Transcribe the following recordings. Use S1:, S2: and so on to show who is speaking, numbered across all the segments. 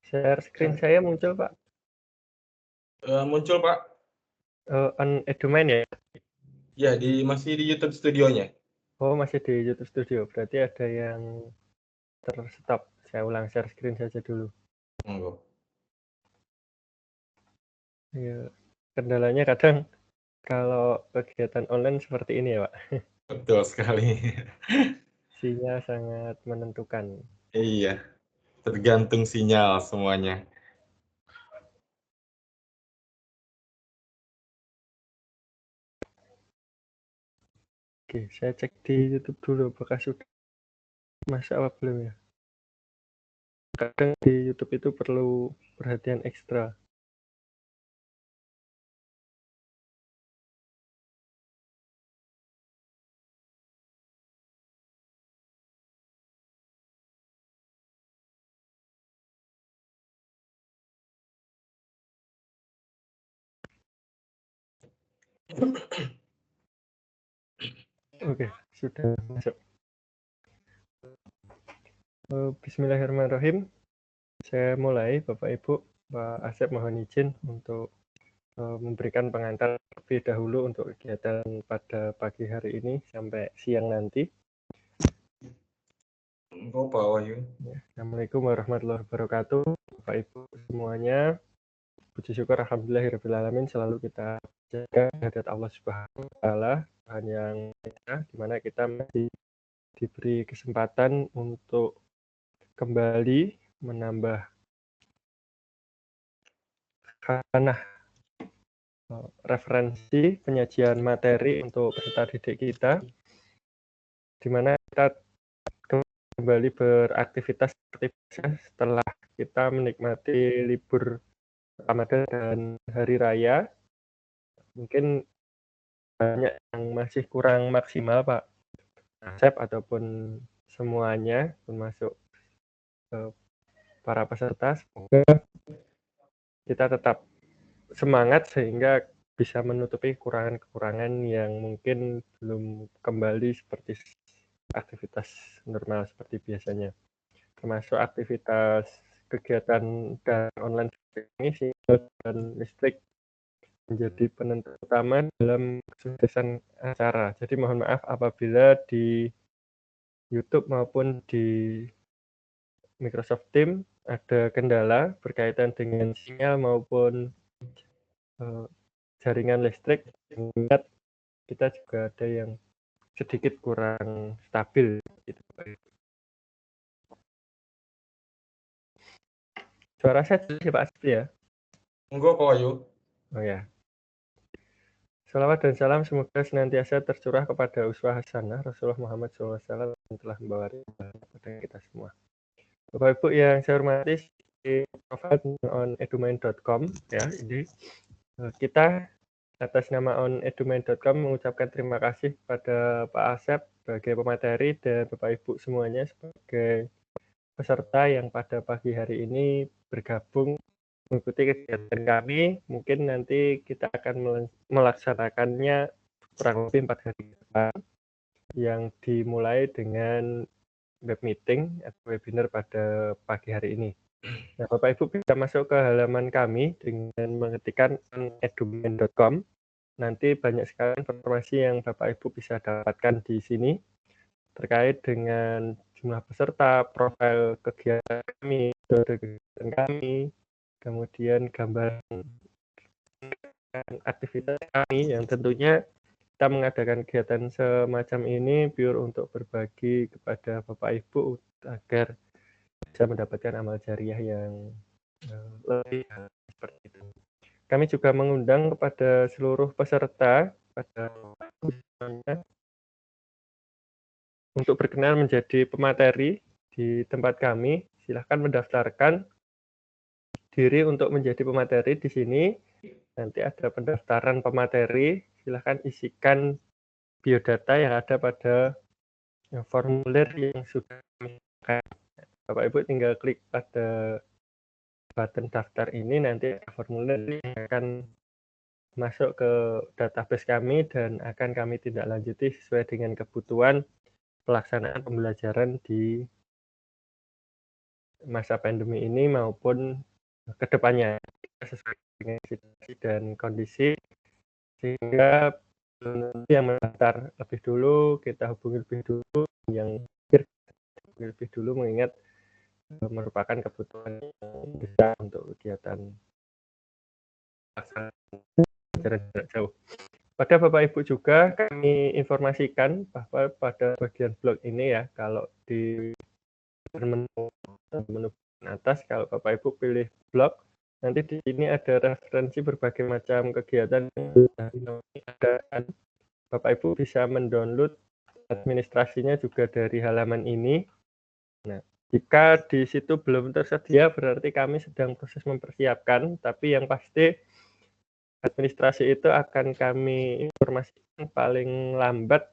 S1: Share screen saya muncul, Pak.
S2: Muncul, Pak.
S1: On Edumain ya?
S2: Ya, masih di YouTube Studionya.
S1: Oh, masih di YouTube Studio. Berarti ada yang terstop. Saya ulang share screen saja dulu.
S2: Monggo.
S1: Ya, kendalanya kadang kalau kegiatan online seperti ini ya, Pak.
S2: Betul sekali.
S1: Sinyal sangat menentukan.
S2: Iya, tergantung sinyal semuanya.
S1: Oke, saya cek di YouTube dulu apakah sudah masuk apa belum ya. Kadang di YouTube itu perlu perhatian ekstra. Oke, sudah masuk. Bismillahirrahmanirrahim. Saya mulai, Bapak Ibu, Pak Asep mohon izin untuk memberikan pengantar terlebih dahulu untuk kegiatan pada pagi hari ini sampai siang nanti.
S2: Monggo, Pak Wahyu.
S1: Assalamualaikum warahmatullahi wabarakatuh, Bapak Ibu semuanya. Puji syukur alhamdulillahirabbil alamin selalu kita jaga kehadirat Allah Subhanahu wa taala, Tuhan yang Esa, di mana kita masih diberi kesempatan untuk kembali menambah khasanah referensi penyajian materi untuk peserta didik kita, di mana kita kembali beraktivitas seperti biasa setelah kita menikmati libur Ramadan dan Hari Raya. Mungkin banyak yang masih kurang maksimal, Pak Asep, ataupun semuanya, termasuk para peserta. Semoga kita tetap semangat sehingga bisa menutupi kekurangan-kekurangan yang mungkin belum kembali seperti aktivitas normal seperti biasanya. Termasuk aktivitas kegiatan dan online ini sinyal dan listrik menjadi penentu utama dalam kesuksesan acara. Jadi mohon maaf apabila di YouTube maupun di Microsoft Teams ada kendala berkaitan dengan sinyal maupun jaringan listrik. Ingat kita juga ada yang sedikit kurang stabil gitu. Suara saya jelas ya Pak Asep ya?
S2: Monggo, Pak Wahyu.
S1: Oh ya. Salawat dan salam semoga senantiasa tercurah kepada uswah hasanah Rasulullah Muhammad SAW yang telah membawa kepada kita semua. Bapak Ibu yang saya hormati, di on-edumain.com ya, ini kita atas nama on-edumain.com mengucapkan terima kasih kepada Pak Asep sebagai pemateri dan Bapak Ibu semuanya sebagai peserta yang pada pagi hari ini bergabung mengikuti kegiatan kami. Mungkin nanti kita akan melaksanakannya kurang lebih 4 hari ke depan, yang dimulai dengan web meeting atau webinar pada pagi hari ini. Nah, Bapak Ibu bisa masuk ke halaman kami dengan mengetikkan edumain.com. Nanti banyak sekali informasi yang Bapak Ibu bisa dapatkan di sini terkait dengan jumlah peserta, profil kegiatan kami, metode kegiatan kami, kemudian gambaran aktivitas kami yang tentunya kita mengadakan kegiatan semacam ini pure untuk berbagi kepada Bapak Ibu agar bisa mendapatkan amal jariah yang lebih seperti itu. Kami juga mengundang kepada seluruh peserta pada untuk berkenan menjadi pemateri di tempat kami. Silahkan mendaftarkan diri untuk menjadi pemateri di sini. Nanti ada pendaftaran pemateri. Silahkan isikan biodata yang ada pada formulir yang sudah kami siapkan. Bapak Ibu tinggal klik pada button daftar ini, nanti formulir yang akan masuk ke database kami dan akan kami tindak lanjuti sesuai dengan kebutuhan pelaksanaan pembelajaran di masa pandemi ini maupun ke depannya sesuai dengan situasi dan kondisi, sehingga yang mendaftar lebih dulu kita hubungi lebih dulu, yang lebih dulu mengingat merupakan kebutuhan yang besar untuk kegiatan jarak jauh. Pada Bapak Ibu juga kami informasikan bahwa pada bagian blog ini ya, kalau di menu atas kalau Bapak Ibu pilih blog, nanti di sini ada referensi berbagai macam kegiatan yang sudah diadakan. Bapak Ibu bisa mendownload administrasinya juga dari halaman ini. Nah, jika di situ belum tersedia berarti kami sedang proses mempersiapkan, tapi yang pasti administrasi itu akan kami informasikan paling lambat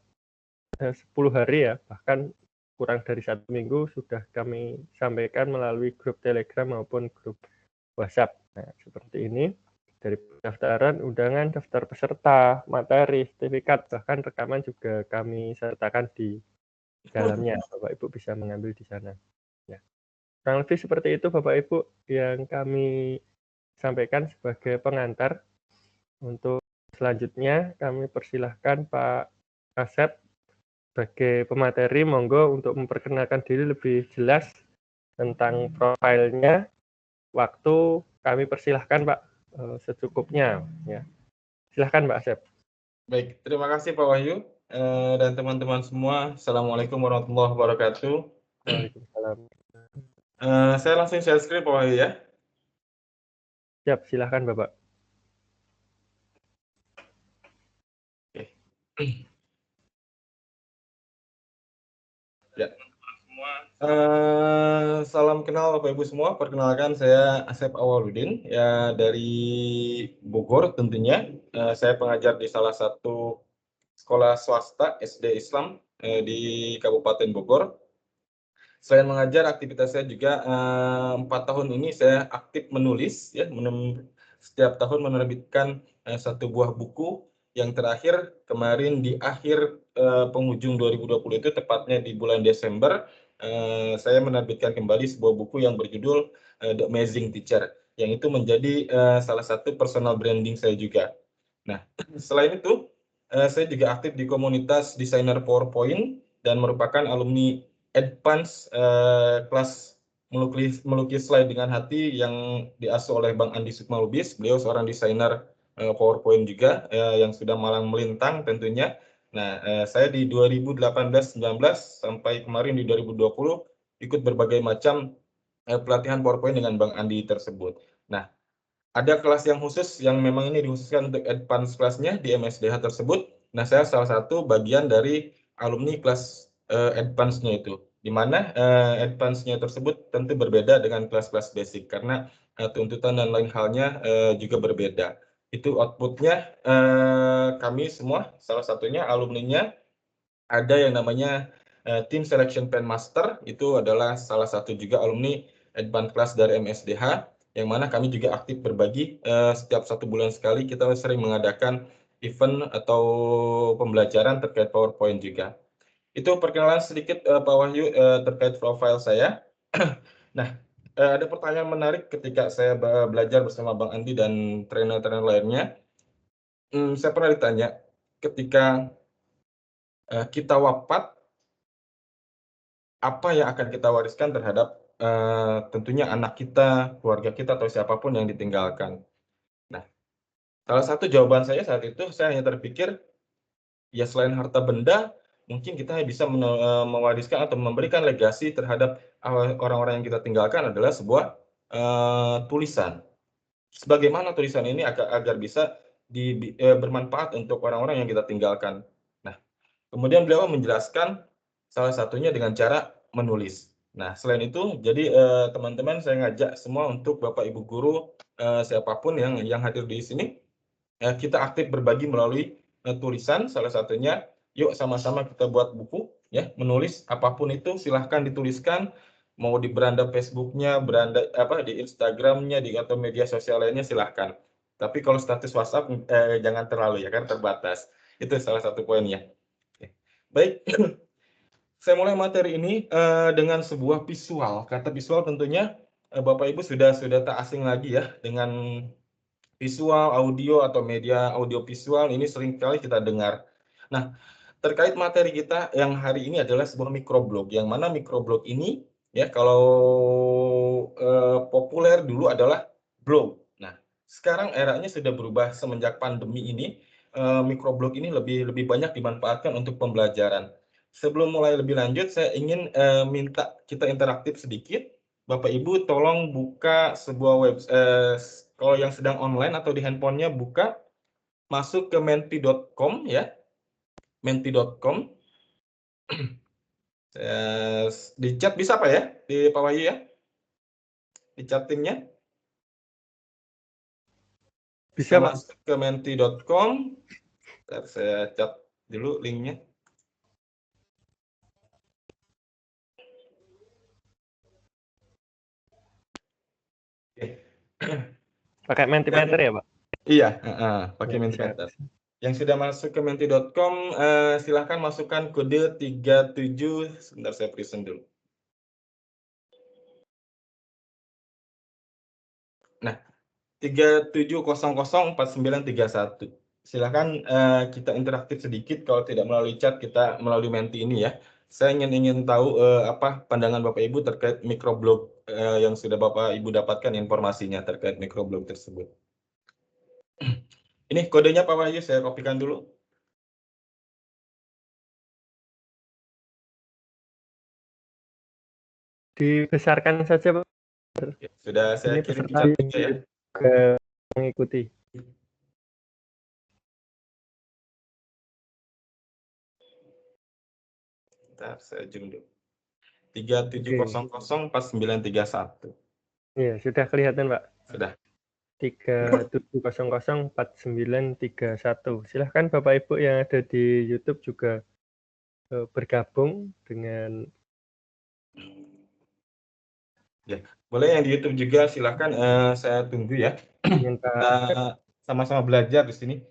S1: 10 hari ya, bahkan kurang dari 1 minggu sudah kami sampaikan melalui grup Telegram maupun grup WhatsApp. Nah, seperti ini. Dari pendaftaran, undangan, daftar peserta, materi, sertifikat, bahkan rekaman juga kami sertakan di dalamnya. Bapak Ibu bisa mengambil di sana. Ya. Kurang lebih seperti itu Bapak Ibu yang kami sampaikan sebagai pengantar. Untuk selanjutnya kami persilahkan Pak Asep sebagai pemateri, monggo untuk memperkenalkan diri lebih jelas tentang profilnya. Waktu kami persilahkan Pak secukupnya ya. Silahkan Pak Asep.
S2: Baik, terima kasih Pak Wahyu dan teman-teman semua. Assalamualaikum warahmatullahi wabarakatuh.
S1: Waalaikumsalam.
S2: Saya langsung share screen Pak Wahyu ya.
S1: Siap, silahkan Bapak.
S2: Oke. Ya. Salam kenal Bapak Ibu semua. Perkenalkan saya Asep Awaludin ya dari Bogor tentunya. Saya pengajar di salah satu sekolah swasta SD Islam di Kabupaten Bogor. Selain mengajar, aktivitas saya juga 4 tahun ini saya aktif menulis ya, setiap tahun menerbitkan satu buah buku. Yang terakhir kemarin di akhir penghujung 2020 itu tepatnya di bulan Desember saya menerbitkan kembali sebuah buku yang berjudul The Amazing Teacher, yang itu menjadi salah satu personal branding saya juga. Nah, selain itu saya juga aktif di komunitas desainer PowerPoint dan merupakan alumni advance kelas melukis slide dengan hati yang diasuh oleh Bang Andi Sukmalubis. Beliau seorang desainer PowerPoint juga yang sudah malang melintang tentunya. Nah, saya di 2018-19 sampai kemarin di 2020 ikut berbagai macam pelatihan PowerPoint dengan Bang Andi tersebut. Nah, ada kelas yang khusus yang memang ini dikhususkan untuk advance kelasnya di MSDH tersebut. Nah, saya salah satu bagian dari alumni kelas advance-nya itu, di mana advance-nya tersebut tentu berbeda dengan kelas-kelas basic karena tuntutan dan lain halnya juga berbeda. Itu output-nya kami semua, salah satunya alumninya ada yang namanya Team Selection Pen Master, itu adalah salah satu juga alumni advance class dari MSDH, yang mana kami juga aktif berbagi setiap 1 bulan sekali kita sering mengadakan event atau pembelajaran terkait PowerPoint juga. Itu perkenalan sedikit Pak Wahyu terkait profil saya. Nah, ada pertanyaan menarik ketika saya belajar bersama Bang Andi dan trainer-trainer lainnya. Saya pernah ditanya, ketika kita wafat, apa yang akan kita wariskan terhadap tentunya anak kita, keluarga kita, atau siapapun yang ditinggalkan. Nah, salah satu jawaban saya saat itu, saya hanya terpikir, ya selain harta benda, mungkin kita bisa mewariskan atau memberikan legasi terhadap orang-orang yang kita tinggalkan adalah sebuah tulisan. Sebagaimana tulisan ini agar bisa bermanfaat untuk orang-orang yang kita tinggalkan. Nah, kemudian beliau menjelaskan salah satunya dengan cara menulis. Nah, selain itu, jadi teman-teman saya ngajak semua untuk Bapak Ibu guru siapapun yang hadir di sini, kita aktif berbagi melalui tulisan. Salah satunya, yuk sama-sama kita buat buku, ya, menulis apapun itu silahkan dituliskan. Mau di beranda Facebooknya, beranda di Instagramnya, atau media sosial lainnya silahkan. Tapi kalau status WhatsApp jangan terlalu ya kan terbatas. Itu salah satu poinnya. Baik, Saya mulai materi ini dengan sebuah visual. Kata visual tentunya Bapak Ibu sudah tak asing lagi ya dengan visual, audio atau media audio visual ini sering kali kita dengar. Nah, terkait materi kita yang hari ini adalah sebuah microblog, yang mana microblog ini ya kalau populer dulu adalah blog. Nah, sekarang eranya sudah berubah semenjak pandemi ini, microblog ini lebih banyak dimanfaatkan untuk pembelajaran. Sebelum mulai lebih lanjut, saya ingin minta kita interaktif sedikit. Bapak Ibu tolong buka sebuah kalau yang sedang online atau di handphonenya buka, masuk ke menti.com ya, menti.com. Di chat bisa Pak ya, di Pak Wahyu ya, di chattingnya.
S1: Bisa, Pak.
S2: Masuk ke menti.com. Saya chat dulu linknya.
S1: Pakai Mentimeter ya, Pak?
S2: Iya, pakai
S1: Ya,
S2: Mentimeter. Yang sudah masuk ke menti.com, silahkan masukkan kode 37, sebentar saya present dulu. Nah, 37004931. Silahkan kita interaktif sedikit, kalau tidak melalui chat, kita melalui Menti ini ya. Saya ingin tahu apa pandangan Bapak Ibu terkait microblog yang sudah Bapak Ibu dapatkan informasinya terkait microblog tersebut. Ini kodenya Pak Wahyu, saya kopikan dulu.
S1: Dibesarkan saja, Pak.
S2: Sudah saya
S1: Ini
S2: kirim di
S1: peserta
S2: chat ya.
S1: ke mengikuti.
S2: Bentar, saya zoom dulu. 37004931.
S1: Iya, sudah kelihatan, Pak.
S2: Sudah.
S1: 37004931. Silahkan Bapak Ibu yang ada di YouTube juga bergabung dengan.
S2: Ya, boleh yang di YouTube juga, silahkan saya tunggu ya. Kita sama-sama belajar di sini.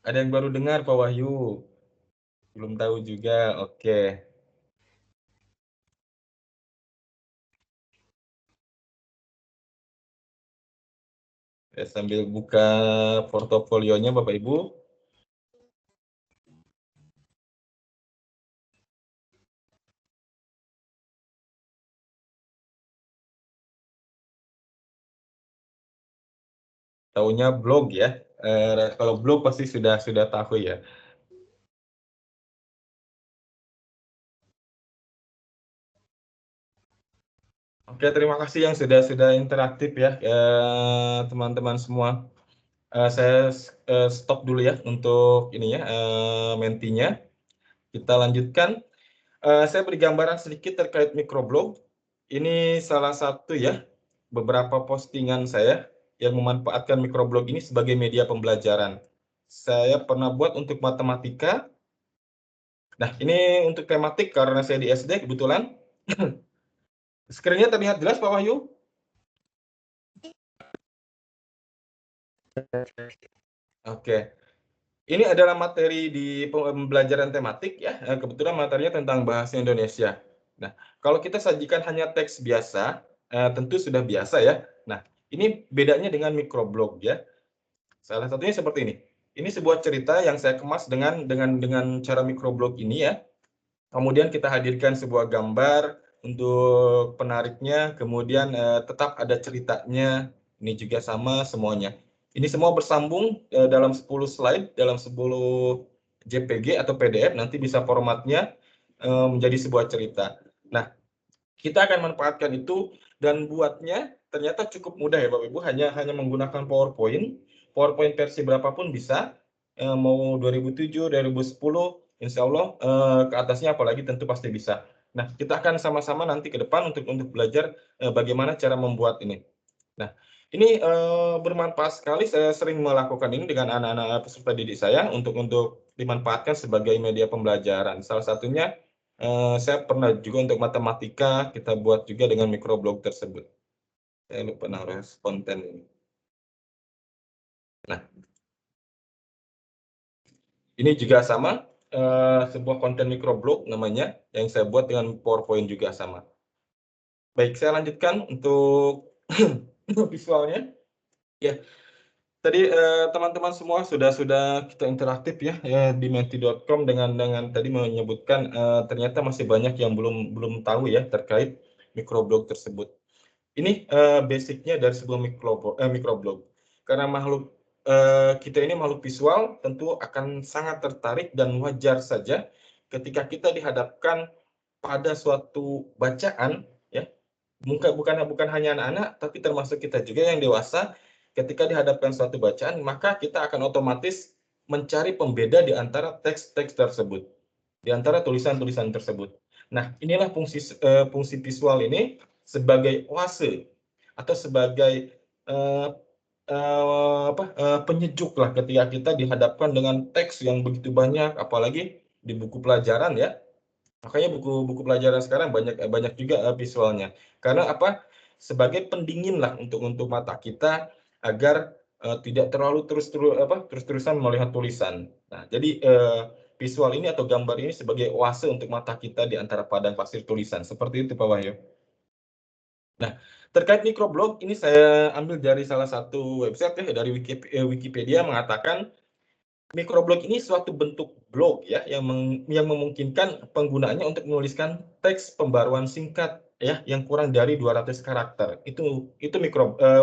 S2: Ada yang baru dengar Pak Wahyu? Belum tahu juga, oke. Saya sambil buka portofolionya Bapak Ibu. Taunya blog ya. Kalau blog pasti sudah tahu ya. Oke, terima kasih yang sudah interaktif ya, teman-teman semua. Saya stop dulu ya untuk ini ya, mentinya. Kita lanjutkan. Saya beri gambaran sedikit terkait microblog. Ini salah satu ya, beberapa postingan saya yang memanfaatkan microblog ini sebagai media pembelajaran. Saya pernah buat untuk matematika. Nah, ini untuk tematik karena saya di SD kebetulan. Screen-nya terlihat jelas Pak Wahyu? Oke. Ini adalah materi di pembelajaran tematik ya, kebetulan materinya tentang bahasa Indonesia. Nah, kalau kita sajikan hanya teks biasa, tentu sudah biasa ya. Nah, ini bedanya dengan microblog ya. Salah satunya seperti ini. Ini sebuah cerita yang saya kemas dengan cara microblog ini ya. Kemudian kita hadirkan sebuah gambar untuk penariknya, kemudian tetap ada ceritanya. Ini juga sama semuanya. Ini semua bersambung dalam 10 slide, dalam 10 JPG atau PDF, nanti bisa formatnya menjadi sebuah cerita. Nah, kita akan manfaatkan itu dan buatnya ternyata cukup mudah ya Bapak Ibu, hanya menggunakan PowerPoint versi berapapun bisa, mau 2007, 2010, insya Allah ke atasnya apalagi tentu pasti bisa. Nah, kita akan sama-sama nanti ke depan untuk belajar bagaimana cara membuat ini. Nah, ini bermanfaat sekali, saya sering melakukan ini dengan anak-anak peserta didik saya untuk dimanfaatkan sebagai media pembelajaran. Salah satunya saya pernah juga untuk matematika, kita buat juga dengan microblog tersebut. Saya lupa naruh konten ini. Nah, ini juga sama, sebuah konten microblog namanya, yang saya buat dengan PowerPoint juga sama. Baik, saya lanjutkan untuk visualnya. Ya, tadi teman-teman semua sudah kita interaktif ya, di menti.com dengan tadi menyebutkan ternyata masih banyak yang belum tahu ya terkait microblog tersebut. Ini basicnya dari sebuah microblog. Karena kita ini makhluk visual, tentu akan sangat tertarik dan wajar saja ketika kita dihadapkan pada suatu bacaan ya, bukan hanya anak-anak, tapi termasuk kita juga yang dewasa. Ketika dihadapkan suatu bacaan, maka kita akan otomatis mencari pembeda di antara teks-teks tersebut, di antara tulisan-tulisan tersebut. Nah, inilah fungsi visual ini sebagai oase atau sebagai penyejuk lah ketika kita dihadapkan dengan teks yang begitu banyak, apalagi di buku pelajaran ya. Makanya buku pelajaran sekarang banyak juga visualnya. Karena apa? Sebagai pendingin lah untuk mata kita agar tidak terlalu terus-terusan melihat tulisan. Nah, jadi visual ini atau gambar ini sebagai oase untuk mata kita di antara padang pasir tulisan. Seperti itu, Pak Wahyu. Nah, terkait microblog ini saya ambil dari salah satu website ya, dari Wikipedia mengatakan microblog ini suatu bentuk blog ya yang memungkinkan penggunaannya untuk menuliskan teks pembaruan singkat ya yang kurang dari 200 karakter. Itu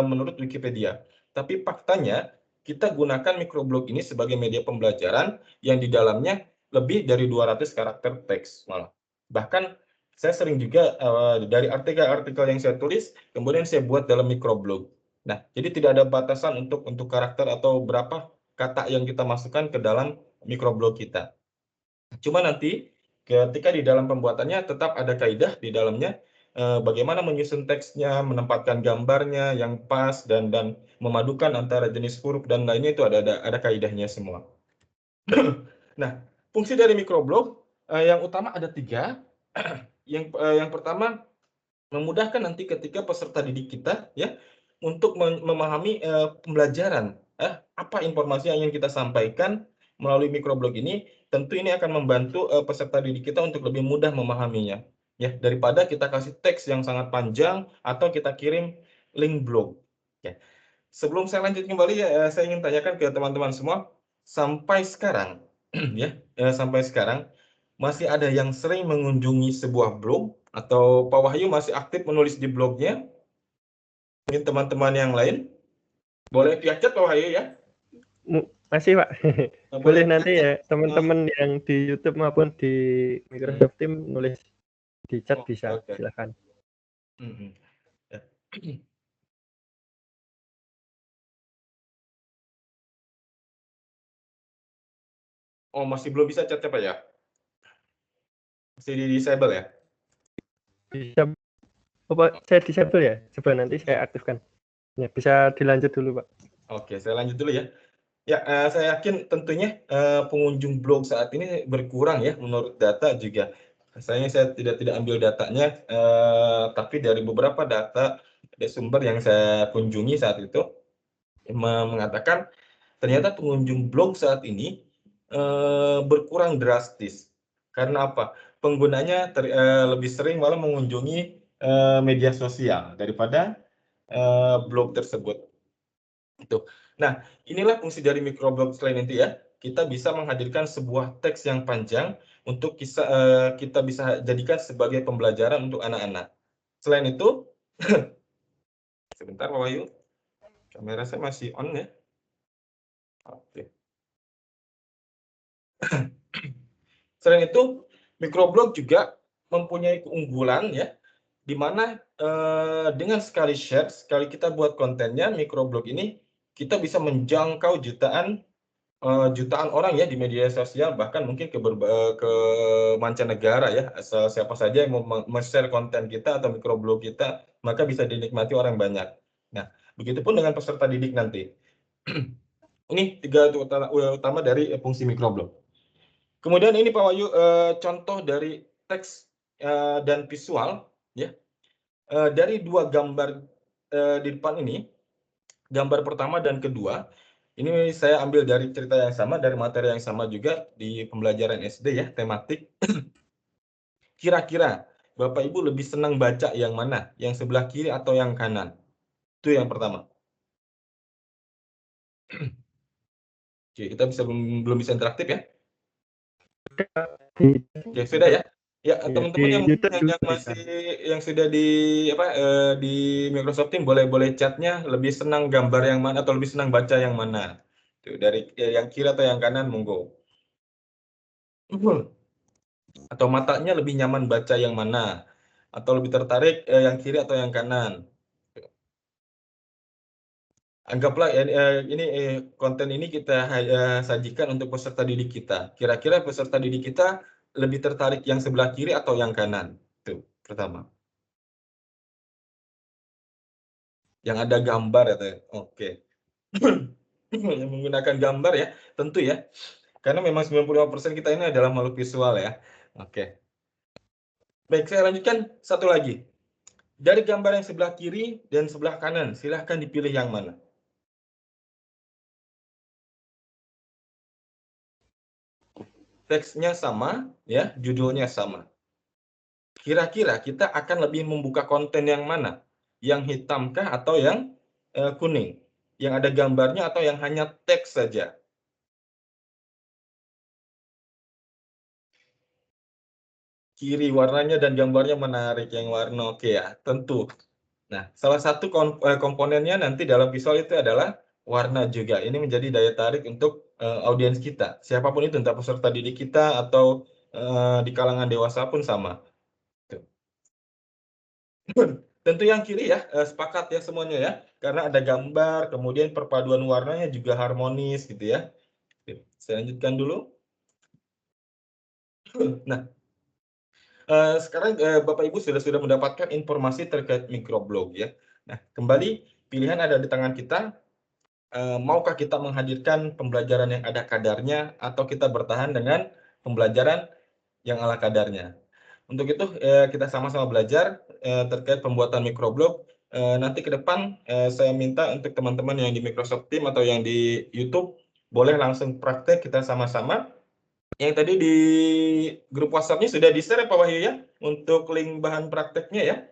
S2: menurut Wikipedia. Tapi faktanya kita gunakan microblog ini sebagai media pembelajaran yang di dalamnya lebih dari 200 karakter teks malah. Bahkan saya sering juga dari artikel-artikel yang saya tulis kemudian saya buat dalam microblog. Nah, jadi tidak ada batasan untuk karakter atau berapa kata yang kita masukkan ke dalam microblog kita. Cuma nanti ketika di dalam pembuatannya tetap ada kaidah di dalamnya bagaimana menyusun teksnya, menempatkan gambarnya yang pas dan memadukan antara jenis huruf dan lainnya itu ada kaidahnya semua. Nah, fungsi dari microblog yang utama ada 3. Yang pertama memudahkan nanti ketika peserta didik kita ya untuk memahami pembelajaran apa informasi yang ingin kita sampaikan melalui microblog ini. Tentu ini akan membantu peserta didik kita untuk lebih mudah memahaminya ya daripada kita kasih teks yang sangat panjang atau kita kirim link blog ya. Sebelum saya lanjut kembali saya ingin tanyakan ke teman-teman semua, sampai sekarang ya sampai sekarang masih ada yang sering mengunjungi sebuah blog atau Pak Wahyu masih aktif menulis di blognya? Mungkin teman-teman yang lain boleh via chat Pak Wahyu ya.
S1: Masih Pak. Boleh nanti ya teman-teman yang di YouTube maupun di Microsoft Team nulis di chat bisa, silakan.
S2: Ya. Oh, masih belum bisa chat Pak ya? Masih di disable ya?
S1: Bisa. Pak, saya disable ya? Coba nanti saya aktifkan. Ya, bisa dilanjut dulu, Pak.
S2: Oke, saya lanjut dulu ya. Ya, saya yakin tentunya pengunjung blog saat ini berkurang ya menurut data juga. Saya tidak ambil datanya, tapi dari beberapa data dari sumber yang saya kunjungi saat itu mengatakan ternyata pengunjung blog saat ini berkurang drastis. Karena apa? Penggunanya lebih sering malah mengunjungi media sosial daripada blog tersebut. Itu. Nah, inilah fungsi dari microblog selain itu ya. Kita bisa menghadirkan sebuah teks yang panjang untuk kita bisa jadikan sebagai pembelajaran untuk anak-anak. Selain itu, sebentar Pak Wahyu, kamera saya masih on ya. Oke. Selain itu, microblog juga mempunyai keunggulan ya, di mana dengan sekali share, sekali kita buat kontennya, microblog ini kita bisa menjangkau jutaan orang ya di media sosial, bahkan mungkin ke mancanegara ya. Asal siapa saja yang mau share konten kita atau microblog kita, maka bisa dinikmati orang banyak. Nah, begitupun dengan peserta didik nanti. Ini 3 utama dari fungsi microblog. Kemudian ini Pak Wahyu contoh dari teks dan visual ya. Dari 2 gambar di depan ini, gambar pertama dan kedua, Ini saya ambil dari cerita yang sama, dari materi yang sama juga di pembelajaran SD ya, tematik. Kira-kira Bapak Ibu lebih senang baca yang mana? Yang sebelah kiri atau yang kanan? Itu yang pertama. Oke, kita belum bisa interaktif ya? Oke, sudah ya. Ya, teman-teman yang masih yang sudah di di Microsoft Teams boleh chatnya lebih senang gambar yang mana atau lebih senang baca yang mana? Tuh, dari yang kiri atau yang kanan, monggo. Atau matanya lebih nyaman baca yang mana? Atau lebih tertarik yang kiri atau yang kanan? Anggaplah ini konten ini kita sajikan untuk peserta didik kita. Kira-kira peserta didik kita lebih tertarik yang sebelah kiri atau yang kanan? Itu pertama. Yang ada gambar ya, oke. Yang menggunakan gambar ya, tentu ya. Karena memang 95% kita ini adalah makhluk visual ya. Oke. Baik, saya lanjutkan satu lagi. Dari gambar yang sebelah kiri dan sebelah kanan, silahkan dipilih yang mana. Teksnya sama, ya, judulnya sama. Kira-kira kita akan lebih membuka konten yang mana? Yang hitamkah atau yang kuning? Yang ada gambarnya atau yang hanya teks saja? Kiri warnanya dan gambarnya menarik, yang warna oke ya, tentu. Nah, salah satu komponennya nanti dalam visual itu adalah warna juga. Ini menjadi daya tarik untuk audiens kita. Siapapun itu, entah peserta didik kita atau di kalangan dewasa pun sama. Tentu yang kiri ya, sepakat ya semuanya ya. Karena ada gambar, kemudian perpaduan warnanya juga harmonis gitu ya. Saya lanjutkan dulu. Nah, sekarang Bapak Ibu sudah mendapatkan informasi terkait microblog ya. Nah, kembali pilihan ada di tangan kita. Maukah kita menghadirkan pembelajaran yang ada kadarnya atau kita bertahan dengan pembelajaran yang ala kadarnya. Untuk itu kita sama-sama belajar terkait pembuatan microblog. Nanti ke depan saya minta untuk teman-teman yang di Microsoft Teams atau yang di YouTube boleh langsung praktek kita sama-sama. Yang tadi di grup WhatsApp-nya sudah di-share ya Pak Wahyu ya untuk link bahan prakteknya ya.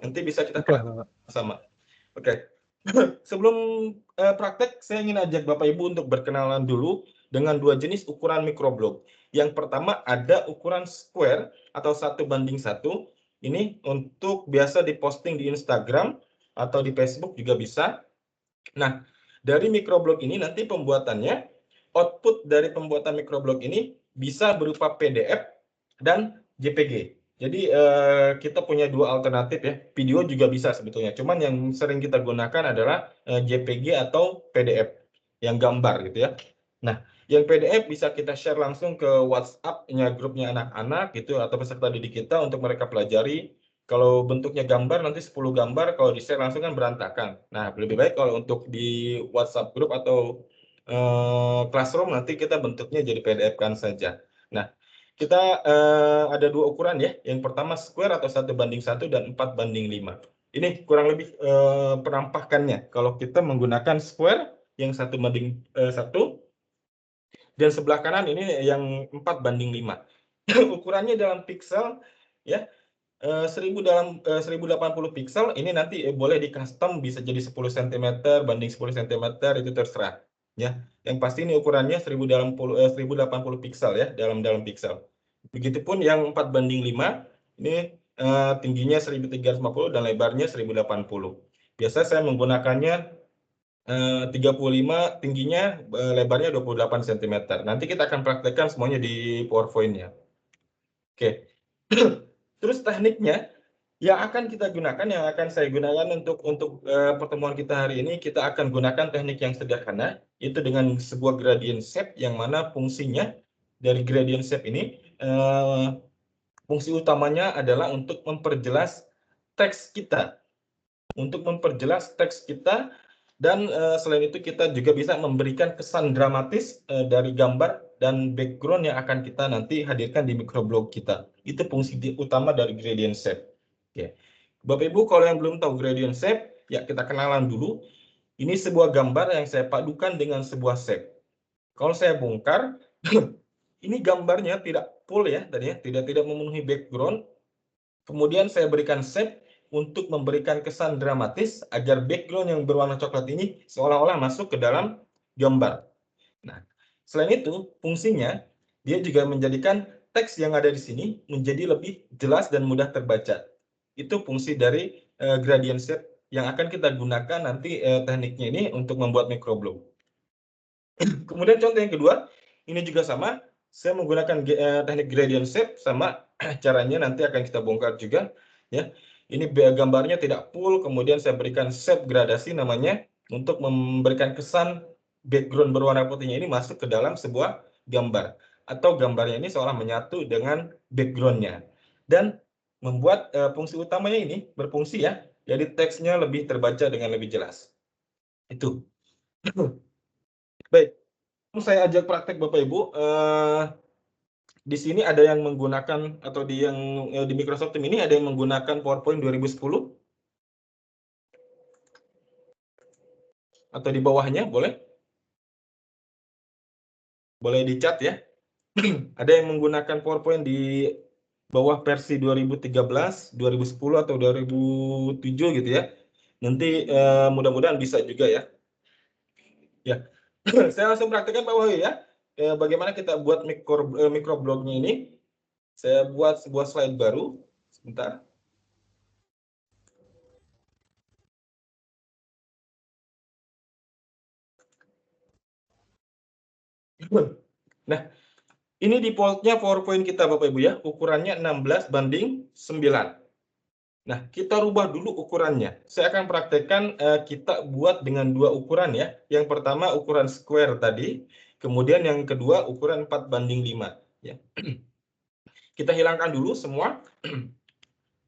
S2: Nanti bisa kita sama. Oke. Sebelum praktek, saya ingin ajak Bapak Ibu untuk berkenalan dulu dengan dua jenis ukuran microblog. Yang pertama ada ukuran square atau 1:1. Ini untuk biasa diposting di Instagram atau di Facebook juga bisa. Nah, dari microblog ini nanti pembuatannya, output dari pembuatan microblog ini bisa berupa PDF dan JPG. Jadi kita punya dua alternatif ya, video juga bisa sebetulnya. Cuman yang sering kita gunakan adalah JPG atau PDF yang gambar gitu ya. Nah, yang PDF bisa kita share langsung ke WhatsApp-nya grupnya anak-anak gitu atau peserta didik kita untuk mereka pelajari. Kalau bentuknya gambar nanti 10 gambar, kalau di-share langsung kan berantakan. Nah, lebih baik kalau untuk di WhatsApp group atau Classroom nanti kita bentuknya jadi PDF kan saja. Nah, kita ada dua ukuran ya. Yang pertama square atau 1:1 dan 4:5. Ini kurang lebih penampakannya. Kalau kita menggunakan square yang 1:1 dan sebelah kanan ini yang 4:5. Ukurannya dalam pixel ya. 1080 pixel ini nanti boleh di custom bisa jadi 10 cm banding 10 cm itu terserah ya. Yang pasti ini ukurannya 1080 pixel ya dalam pixel. Begitupun yang 4:5 ini tingginya 1350 dan lebarnya 1080. Biasa saya menggunakannya 35 tingginya, lebarnya 28 cm. Nanti kita akan praktekkan semuanya di PowerPoint-nya. Oke. Terus tekniknya yang akan kita gunakan, yang akan saya gunakan untuk pertemuan kita hari ini, kita akan gunakan teknik yang sederhana, itu dengan sebuah gradient shape, yang mana fungsinya dari gradient shape ini, fungsi utamanya adalah untuk memperjelas teks kita. Untuk memperjelas teks kita, dan selain itu kita juga bisa memberikan kesan dramatis dari gambar dan background yang akan kita nanti hadirkan di microblog kita. Itu fungsi utama dari gradient shape. Oke. Bapak Ibu, kalau yang belum tahu gradient shape, ya kita kenalan dulu. Ini sebuah gambar yang saya padukan dengan sebuah shape. Kalau saya bongkar, ini gambarnya tidak full ya tadi ya, tidak memenuhi background. Kemudian saya berikan shape untuk memberikan kesan dramatis agar background yang berwarna coklat ini seolah-olah masuk ke dalam gambar. Nah, selain itu, fungsinya dia juga menjadikan teks yang ada di sini menjadi lebih jelas dan mudah terbaca. Itu fungsi dari gradient shape yang akan kita gunakan nanti tekniknya ini untuk membuat microblog. Kemudian contoh yang kedua, ini juga sama. Saya menggunakan teknik gradient shape, sama caranya nanti akan kita bongkar juga. Ya, ini gambarnya tidak full, kemudian saya berikan shape gradasi namanya untuk memberikan kesan background berwarna putihnya ini masuk ke dalam sebuah gambar, atau gambarnya ini seolah menyatu dengan backgroundnya, dan membuat fungsi utamanya ini berfungsi ya, jadi teksnya lebih terbaca dengan lebih jelas. Itu. Baik, saya ajak praktek Bapak Ibu. Di sini ada yang menggunakan, atau di Microsoft Teams ini ada yang menggunakan PowerPoint 2010, atau di bawahnya boleh di chat ya. Ada yang menggunakan PowerPoint di bawah versi 2013, 2010 atau 2007 gitu ya. Nanti mudah-mudahan bisa juga ya. Ya, saya langsung praktekkan Pak Wahyu ya. Bagaimana kita buat microblognya ini. Saya buat sebuah slide baru. Sebentar. Nah, ini defaultnya PowerPoint kita Bapak Ibu ya. Ukurannya 16:9. Nah, kita rubah dulu ukurannya. Saya akan praktekkan kita buat dengan dua ukuran ya. Yang pertama ukuran square tadi, kemudian yang kedua ukuran 4:5 ya. Kita hilangkan dulu semua.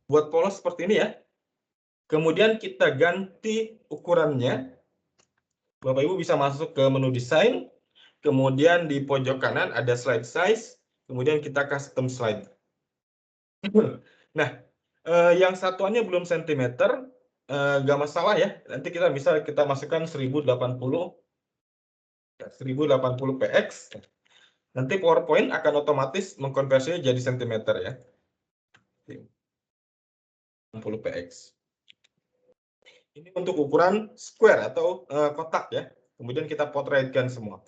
S2: Buat polos seperti ini ya. Kemudian kita ganti ukurannya. Bapak Ibu bisa masuk ke menu desain, kemudian di pojok kanan ada slide size, kemudian kita custom slide. Nah, yang satuannya belum sentimeter, nggak masalah ya. Nanti kita bisa masukkan 1080 px. Nanti PowerPoint akan otomatis mengkonversinya jadi sentimeter ya. 60 px. Ini untuk ukuran square atau kotak ya. Kemudian kita potretkan semua.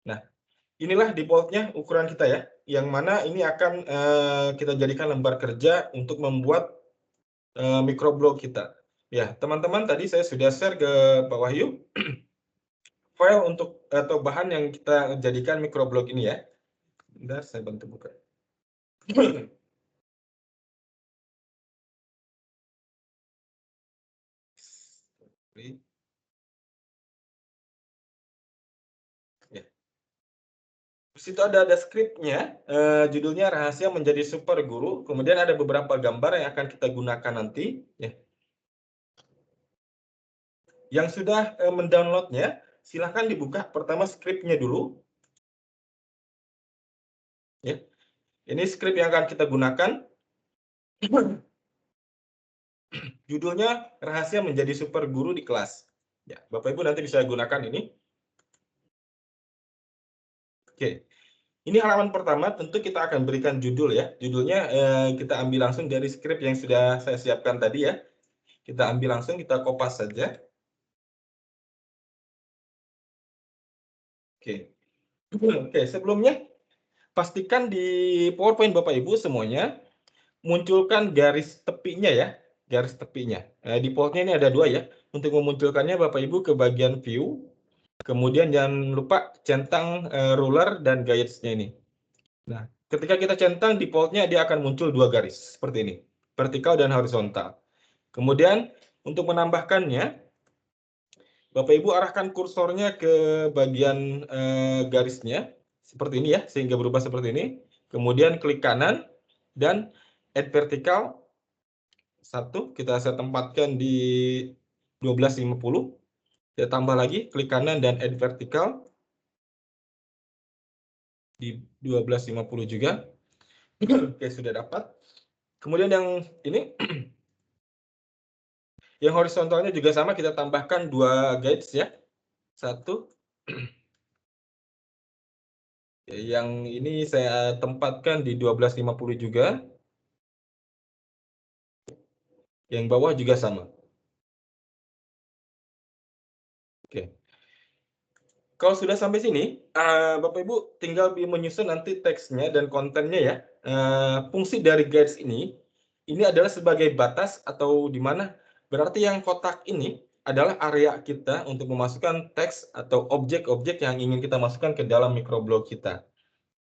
S2: Nah, inilah defaultnya ukuran kita ya. Yang mana ini akan kita jadikan lembar kerja untuk membuat microblog kita. Ya, teman-teman tadi saya sudah share ke Pak Wahyu file untuk atau bahan yang kita jadikan microblog ini ya. Bentar, saya bantu buka. Ya. Di situ ada skripnya, judulnya Rahasia Menjadi Super Guru. Kemudian ada beberapa gambar yang akan kita gunakan nanti. Ya. Yang sudah mendownloadnya, silahkan dibuka pertama skripnya dulu. Ya. Ini skrip yang akan kita gunakan. Judulnya Rahasia Menjadi Super Guru di Kelas. Ya, Bapak Ibu nanti bisa gunakan ini. Oke. Ini halaman pertama, tentu kita akan berikan judul ya. Judulnya kita ambil langsung dari skrip yang sudah saya siapkan tadi ya. Kita ambil langsung, kita kopas saja. Oke. Oke, sebelumnya pastikan di PowerPoint Bapak Ibu semuanya munculkan garis tepinya ya. Garis tepinya. Defaultnya ini ada dua ya. Untuk memunculkannya Bapak Ibu ke bagian view. Kemudian jangan lupa centang ruler dan guides-nya ini. Nah, ketika kita centang, defaultnya dia akan muncul dua garis seperti ini, vertikal dan horizontal. Kemudian untuk menambahkannya, Bapak Ibu arahkan kursornya ke bagian garisnya seperti ini ya, sehingga berubah seperti ini. Kemudian klik kanan dan add vertikal. Satu, saya tempatkan di 1250. Saya tambah lagi, klik kanan dan add vertikal di 1250 juga. Oke, sudah dapat. Kemudian yang ini, Yang horizontalnya juga sama, kita tambahkan 2 guides ya. 1. Yang ini saya tempatkan di 1250 juga. Yang bawah juga sama. Oke. Kalau sudah sampai sini, Bapak Ibu tinggal menyusun nanti teksnya dan kontennya ya. Fungsi dari guides ini adalah sebagai batas atau di mana berarti yang kotak ini adalah area kita untuk memasukkan teks atau objek-objek yang ingin kita masukkan ke dalam microblog kita.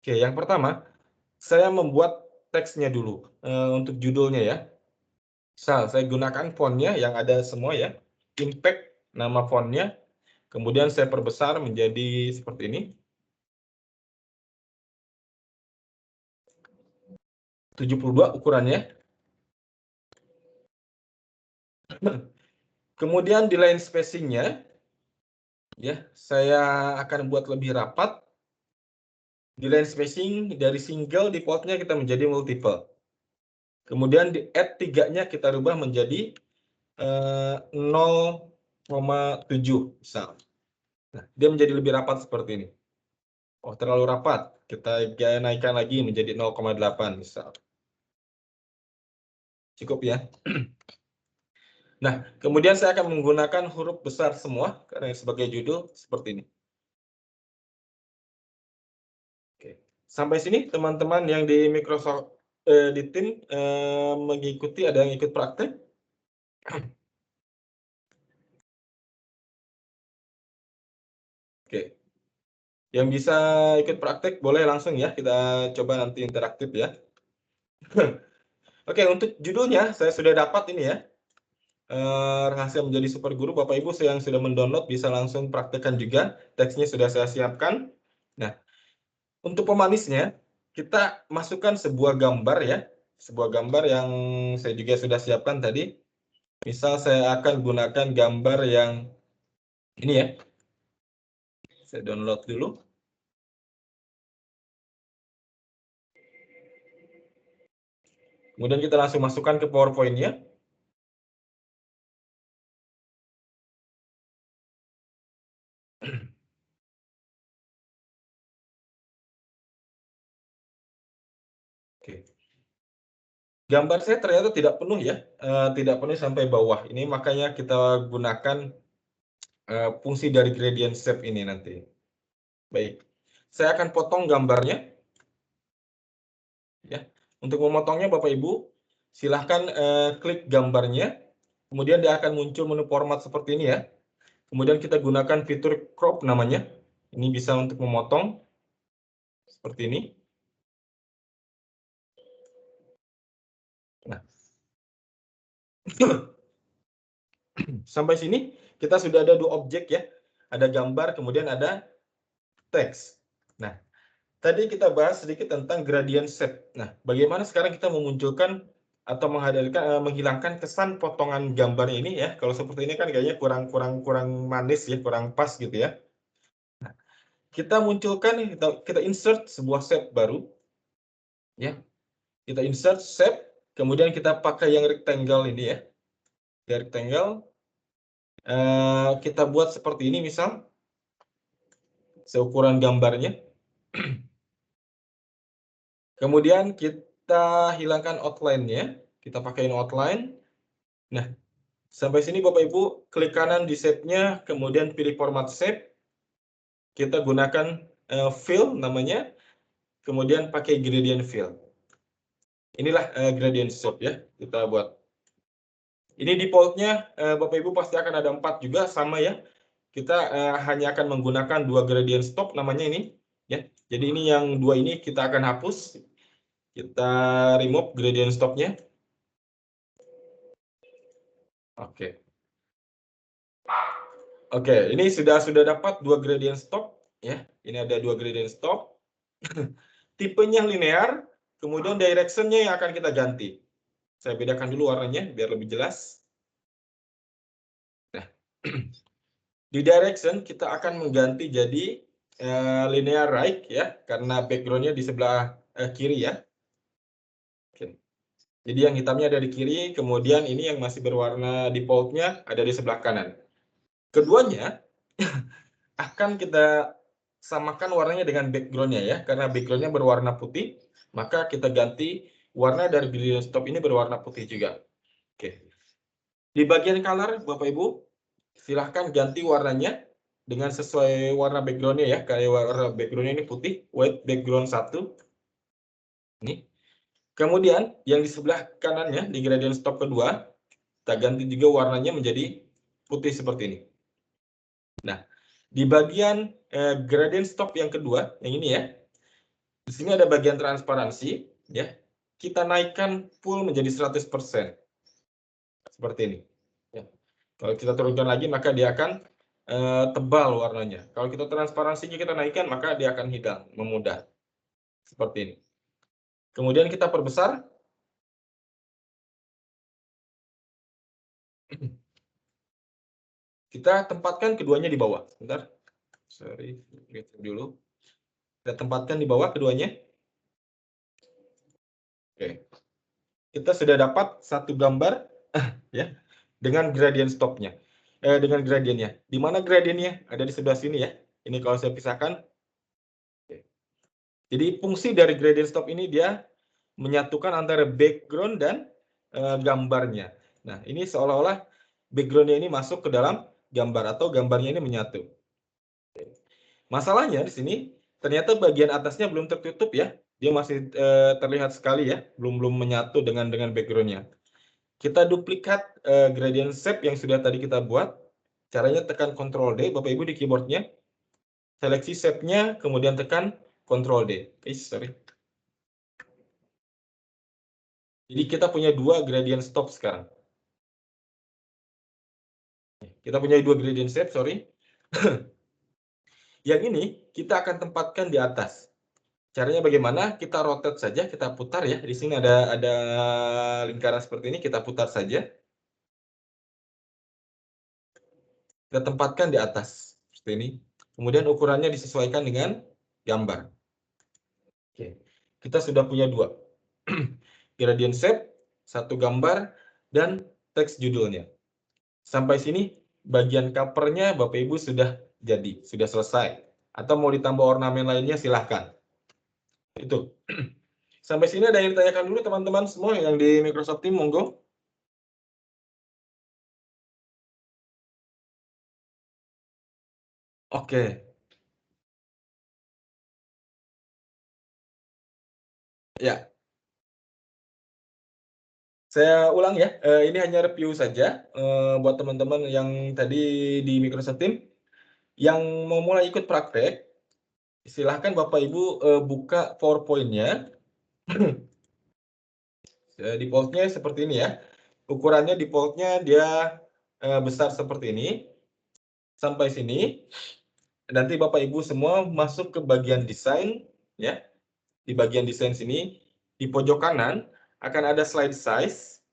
S2: Oke, yang pertama, saya membuat teksnya dulu untuk judulnya ya. Saya gunakan fontnya yang ada semua ya. Impact, nama fontnya. Kemudian saya perbesar menjadi seperti ini. 72 ukurannya. Kemudian di line spacing-nya, ya, saya akan buat lebih rapat. Di line spacing dari single default-nya kita menjadi multiple. Kemudian di add 3-nya kita rubah menjadi 0,7 misal. Nah, dia menjadi lebih rapat seperti ini. Oh, terlalu rapat. Kita naikkan lagi menjadi 0,8 misal. Cukup ya. Nah, kemudian saya akan menggunakan huruf besar semua karena sebagai judul seperti ini. Oke. Sampai sini teman-teman yang di Microsoft di tim mengikuti, ada yang ikut praktek? Oke. Yang bisa ikut praktek boleh langsung ya, kita coba nanti interaktif ya. Oke, untuk judulnya saya sudah dapat ini ya. Rahasia menjadi super guru. Bapak Ibu yang sudah mendownload bisa langsung praktekkan juga. Teksnya sudah saya siapkan. Nah, untuk pemanisnya kita masukkan sebuah gambar ya. Sebuah gambar yang saya juga sudah siapkan tadi. Misal saya akan gunakan gambar yang ini ya. Saya download dulu. Kemudian kita langsung masukkan ke PowerPoint-nya. Oke. Gambar saya ternyata tidak penuh ya, tidak penuh sampai bawah. Ini makanya kita gunakan fungsi dari gradient shape ini nanti. Baik, saya akan potong gambarnya. Ya, untuk memotongnya Bapak Ibu silahkan klik gambarnya, kemudian dia akan muncul menu format seperti ini ya. Kemudian kita gunakan fitur crop namanya. Ini bisa untuk memotong seperti ini. Nah, sampai sini kita sudah ada 2 objek ya. Ada gambar, kemudian ada teks. Nah, tadi kita bahas sedikit tentang gradient shape. Nah, bagaimana sekarang kita memunculkan atau menghilangkan kesan potongan gambarnya ini ya. Kalau seperti ini kan kayaknya kurang manis ya, kurang pas gitu ya. Nah, kita munculkan, kita insert sebuah shape baru ya. Kita insert shape, kemudian kita pakai yang rectangle ini ya. Di rectangle kita buat seperti ini misal. Seukuran gambarnya. Kemudian kita hilangkan outline-nya. Kita pakaiin outline. Nah, sampai sini Bapak Ibu klik kanan di shape-nya, kemudian pilih format shape. Kita gunakan fill namanya, kemudian pakai gradient fill. Inilah gradient shape ya, kita buat. Ini default-nya Bapak Ibu pasti akan ada 4 juga, sama ya. Kita hanya akan menggunakan 2 gradient stop namanya ini. Ya. Jadi ini yang 2 ini kita akan hapus. Kita remove gradient stop-nya. Oke. Oke, ini sudah dapat 2 gradient stop ya. Ini ada 2 gradient stop. Tipenya linear, kemudian direction-nya yang akan kita ganti. Saya bedakan dulu warnanya biar lebih jelas. Nah, di direction kita akan mengganti jadi linear right ya, karena background-nya di sebelah kiri ya. Oke. Jadi yang hitamnya ada di kiri, kemudian ini yang masih berwarna defaultnya ada di sebelah kanan. Keduanya akan kita samakan warnanya dengan backgroundnya ya, karena backgroundnya berwarna putih, maka kita ganti warna dari gradient stop ini berwarna putih juga. Oke. Di bagian color, Bapak Ibu, silahkan ganti warnanya dengan sesuai warna backgroundnya ya. Kayak warna backgroundnya ini putih, white background 1. Ini. Kemudian yang di sebelah kanannya, di gradient stop kedua, kita ganti juga warnanya menjadi putih seperti ini. Nah, di bagian gradient stop yang kedua, yang ini ya, di sini ada bagian transparansi, ya. Kita naikkan full menjadi 100%. Seperti ini. Ya. Kalau kita turunkan lagi, maka dia akan tebal warnanya. Kalau kita transparansinya kita naikkan, maka dia akan hilang, memudar. Seperti ini. Kemudian kita perbesar. Kita tempatkan keduanya di bawah. Bentar. Sorry, lihat dulu. Kita tempatkan di bawah keduanya. Oke. Kita sudah dapat satu gambar ya dengan gradient stopnya. Dengan gradiennya. Di mana gradiennya? Ada di sebelah sini ya. Ini kalau saya pisahkan. Oke. Jadi fungsi dari gradient stop ini dia menyatukan antara background dan gambarnya. Nah, ini seolah-olah backgroundnya ini masuk ke dalam gambar atau gambarnya ini menyatu. Masalahnya di sini ternyata bagian atasnya belum tertutup ya. Dia masih terlihat sekali ya, belum menyatu dengan backgroundnya. Kita duplikat gradient shape yang sudah tadi kita buat. Caranya tekan Ctrl D, Bapak Ibu di keyboardnya. Seleksi shape-nya, kemudian tekan Ctrl D. Sorry. Jadi kita punya dua gradient stop sekarang. Kita punya dua gradient shape, sorry. Yang ini kita akan tempatkan di atas. Caranya bagaimana? Kita rotate saja, kita putar ya. Di sini ada lingkaran seperti ini, kita putar saja. Kita tempatkan di atas seperti ini. Kemudian ukurannya disesuaikan dengan gambar. Oke. Kita sudah punya dua. Gradient shape, satu gambar, dan teks judulnya. Sampai sini bagian covernya Bapak Ibu sudah jadi, sudah selesai. Atau mau ditambah ornamen lainnya silahkan. Itu. Sampai sini ada yang ditanyakan dulu teman-teman semua yang di Microsoft Teams, monggo. Oke. Ya. Saya ulang ya, ini hanya review saja buat teman-teman yang tadi di Microsoft Teams. Yang mau mulai ikut praktek, silahkan Bapak Ibu buka PowerPoint-nya. Default-nya seperti ini ya. Ukurannya default-nya dia besar seperti ini. Sampai sini. Nanti Bapak Ibu semua masuk ke bagian desain ya. Di bagian desain sini di pojok kanan akan ada slide size.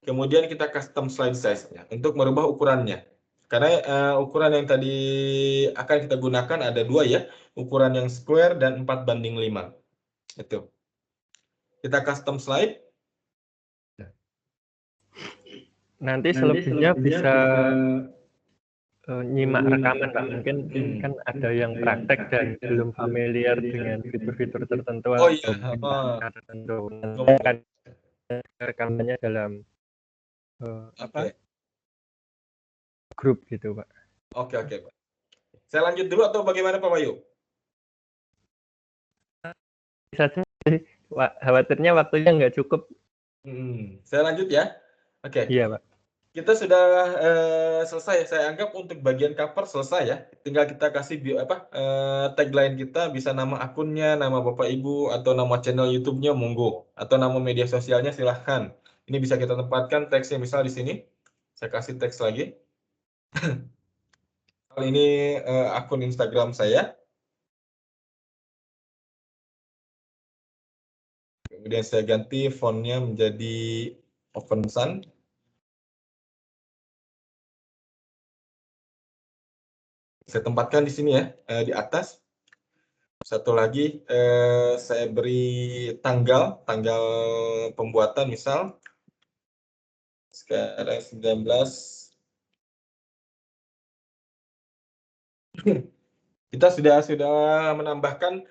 S2: Kemudian kita custom slide size-nya untuk merubah ukurannya. Karena ukuran yang tadi akan kita gunakan ada dua ya, ukuran yang square dan 4:5. Itu. Kita custom slide.
S1: Nanti selebihnya bisa nyimak rekaman, Pak. Mungkin kan ada yang praktek dan belum familiar dengan fitur-fitur tertentu
S2: Oh iya,
S1: atau tertentu. Nanti akan rekamannya dalam grup gitu, Pak.
S2: Oke, Pak. Saya lanjut dulu atau bagaimana Pak Bayu?
S1: Saja sih, khawatirnya waktunya nggak cukup.
S2: Saya lanjut ya. Oke.
S1: Iya, Pak.
S2: Kita sudah selesai. Saya anggap untuk bagian cover selesai ya. Tinggal kita kasih tagline kita, bisa nama akunnya, nama Bapak Ibu, atau nama channel YouTube-nya, monggo. Atau nama media sosialnya silahkan. Ini bisa kita tempatkan teksnya misal di sini. Saya kasih teks lagi. Ini akun Instagram saya. Kemudian saya ganti fontnya menjadi Open Sun. Saya tempatkan di sini ya, di atas. Satu lagi saya beri tanggal pembuatan, misal sekarang 19. Kita sudah menambahkan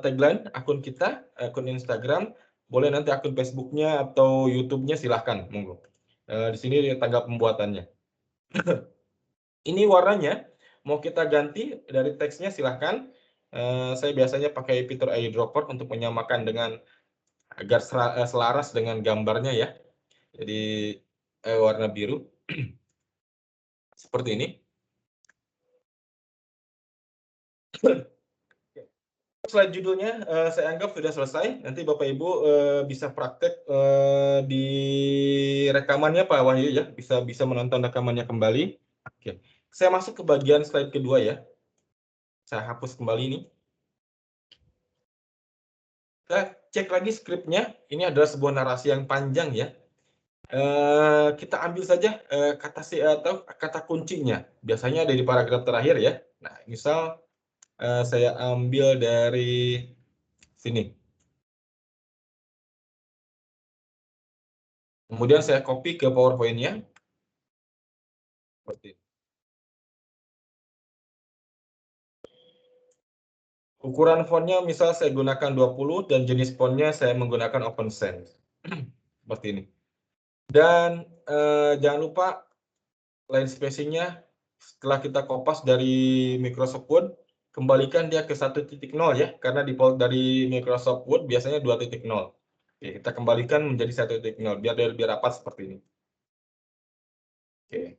S2: tagline akun kita, akun Instagram, boleh nanti akun Facebooknya atau YouTube-nya, silahkan, monggo. Di sini tanggal pembuatannya. Ini warnanya mau kita ganti dari teksnya, silahkan. Saya biasanya pakai fitur eyedropper untuk menyamakan dengan agar selaras dengan gambarnya ya. Jadi warna biru seperti ini. Slide judulnya saya anggap sudah selesai. Nanti Bapak Ibu bisa praktek di rekamannya Pak Wahyu ya, bisa menonton rekamannya kembali. Oke. Saya masuk ke bagian slide kedua ya. Saya hapus kembali ini. Kita cek lagi skripnya. Ini adalah sebuah narasi yang panjang ya. Kita ambil saja kata kuncinya. Biasanya ada di paragraf terakhir ya. Nah, misal saya ambil dari sini. Kemudian saya copy ke PowerPoint-nya. Seperti ini. Ukuran fontnya misal saya gunakan 20 dan jenis fontnya saya menggunakan OpenSens. Seperti ini. Dan jangan lupa line spacing-nya setelah kita kopas dari Microsoft Word, kembalikan dia ke 1.0 ya, karena default dari Microsoft Word biasanya 2.0. Oke, kita kembalikan menjadi 1.0 biar rapat seperti ini. Oke.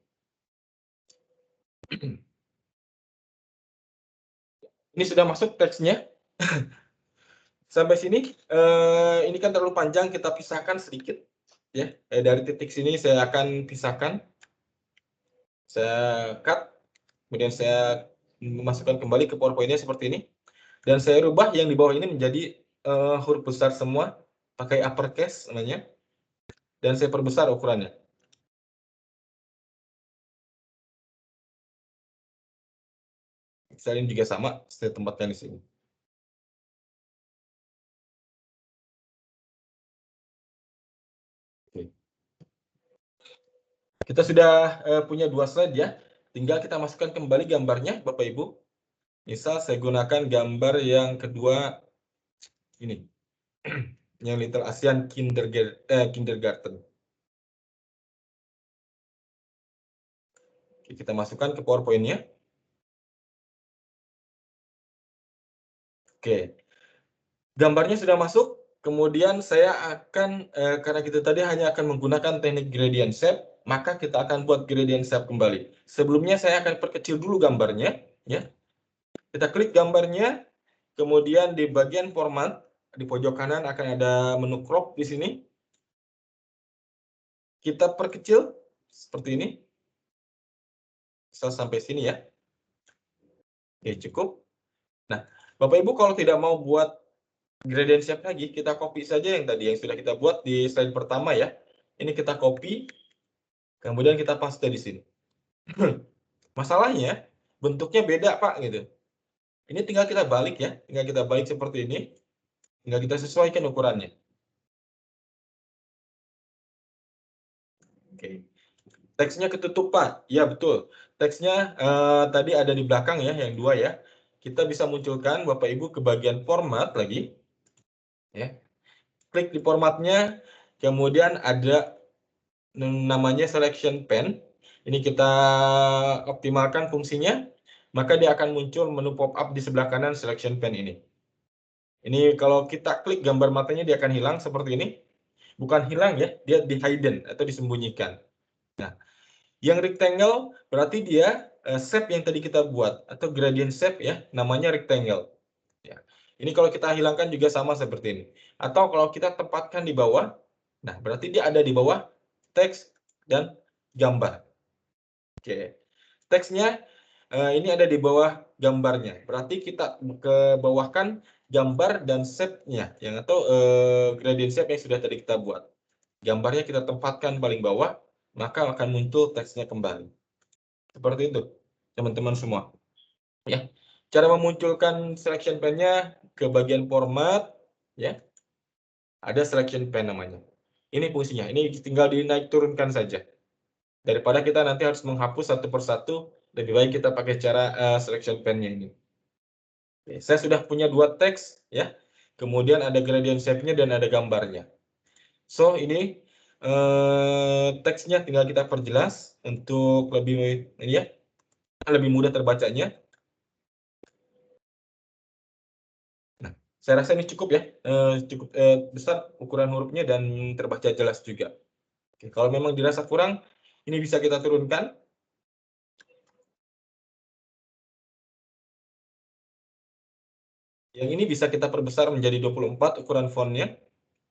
S2: Ini sudah masuk teksnya. Sampai sini, ini kan terlalu panjang, kita pisahkan sedikit. Ya, dari titik sini saya akan pisahkan. Saya cut, kemudian saya memasukkan kembali ke PowerPoint-nya seperti ini. Dan saya rubah yang di bawah ini menjadi huruf besar semua, pakai uppercase namanya. Dan saya perbesar ukurannya. Misalnya ini juga sama, saya tempatkan di sini. Oke. Kita sudah punya 2 slide ya. Tinggal kita masukkan kembali gambarnya, Bapak Ibu. Misal saya gunakan gambar yang kedua ini. Yang Little ASEAN Kindergarten. Oke, kita masukkan ke PowerPoint-nya. Oke. Gambarnya sudah masuk. Kemudian saya akan, karena kita tadi hanya akan menggunakan teknik gradient shape, maka kita akan buat gradient shape kembali. Sebelumnya saya akan perkecil dulu gambarnya. Ya. Kita klik gambarnya, kemudian di bagian format, di pojok kanan akan ada menu crop di sini. Kita perkecil seperti ini. Sampai sini ya. Oke, cukup. Nah, Bapak Ibu kalau tidak mau buat gradient shape lagi, kita copy saja yang tadi yang sudah kita buat di slide pertama ya. Ini kita copy, kemudian kita paste di sini. Masalahnya bentuknya beda Pak gitu. Ini tinggal kita balik ya, tinggal kita balik seperti ini, tinggal kita sesuaikan ukurannya. Oke. Teksnya ketutup Pak, ya betul. Teksnya tadi ada di belakang ya, yang 2 ya. Kita bisa munculkan Bapak Ibu ke bagian format lagi. Ya. Klik di formatnya, kemudian ada namanya selection pen. Ini kita optimalkan fungsinya, maka dia akan muncul menu pop-up di sebelah kanan selection pen ini. Ini kalau kita klik gambar matanya dia akan hilang seperti ini. Bukan hilang ya, dia di hidden atau disembunyikan. Nah, yang rectangle berarti dia shape yang tadi kita buat atau gradient shape ya, namanya rectangle. Ya. Ini kalau kita hilangkan juga sama seperti ini. Atau kalau kita tempatkan di bawah, nah berarti dia ada di bawah teks dan gambar. Oke. Teksnya ini ada di bawah gambarnya. Berarti kita ke bawahkan gambar dan shape-nya yang atau gradient shape yang sudah tadi kita buat. Gambarnya kita tempatkan paling bawah, maka akan muncul teksnya kembali. Seperti itu, teman-teman semua. Ya. Cara memunculkan selection pane-nya ke bagian format, ya. Ada selection pane namanya. Ini fungsinya. Ini tinggal dinaik turunkan saja. Daripada kita nanti harus menghapus satu persatu, lebih baik kita pakai cara selection pane-nya ini. Oke, saya sudah punya 2 teks, ya. Kemudian ada gradient shape-nya dan ada gambarnya. So, ini teksnya tinggal kita perjelas untuk lebih ini ya, lebih mudah terbacanya. Nah, saya rasa ini cukup ya, cukup besar ukuran hurufnya dan terbaca jelas juga. Oke, kalau memang dirasa kurang, ini bisa kita turunkan. Yang ini bisa kita perbesar menjadi 24 ukuran fontnya,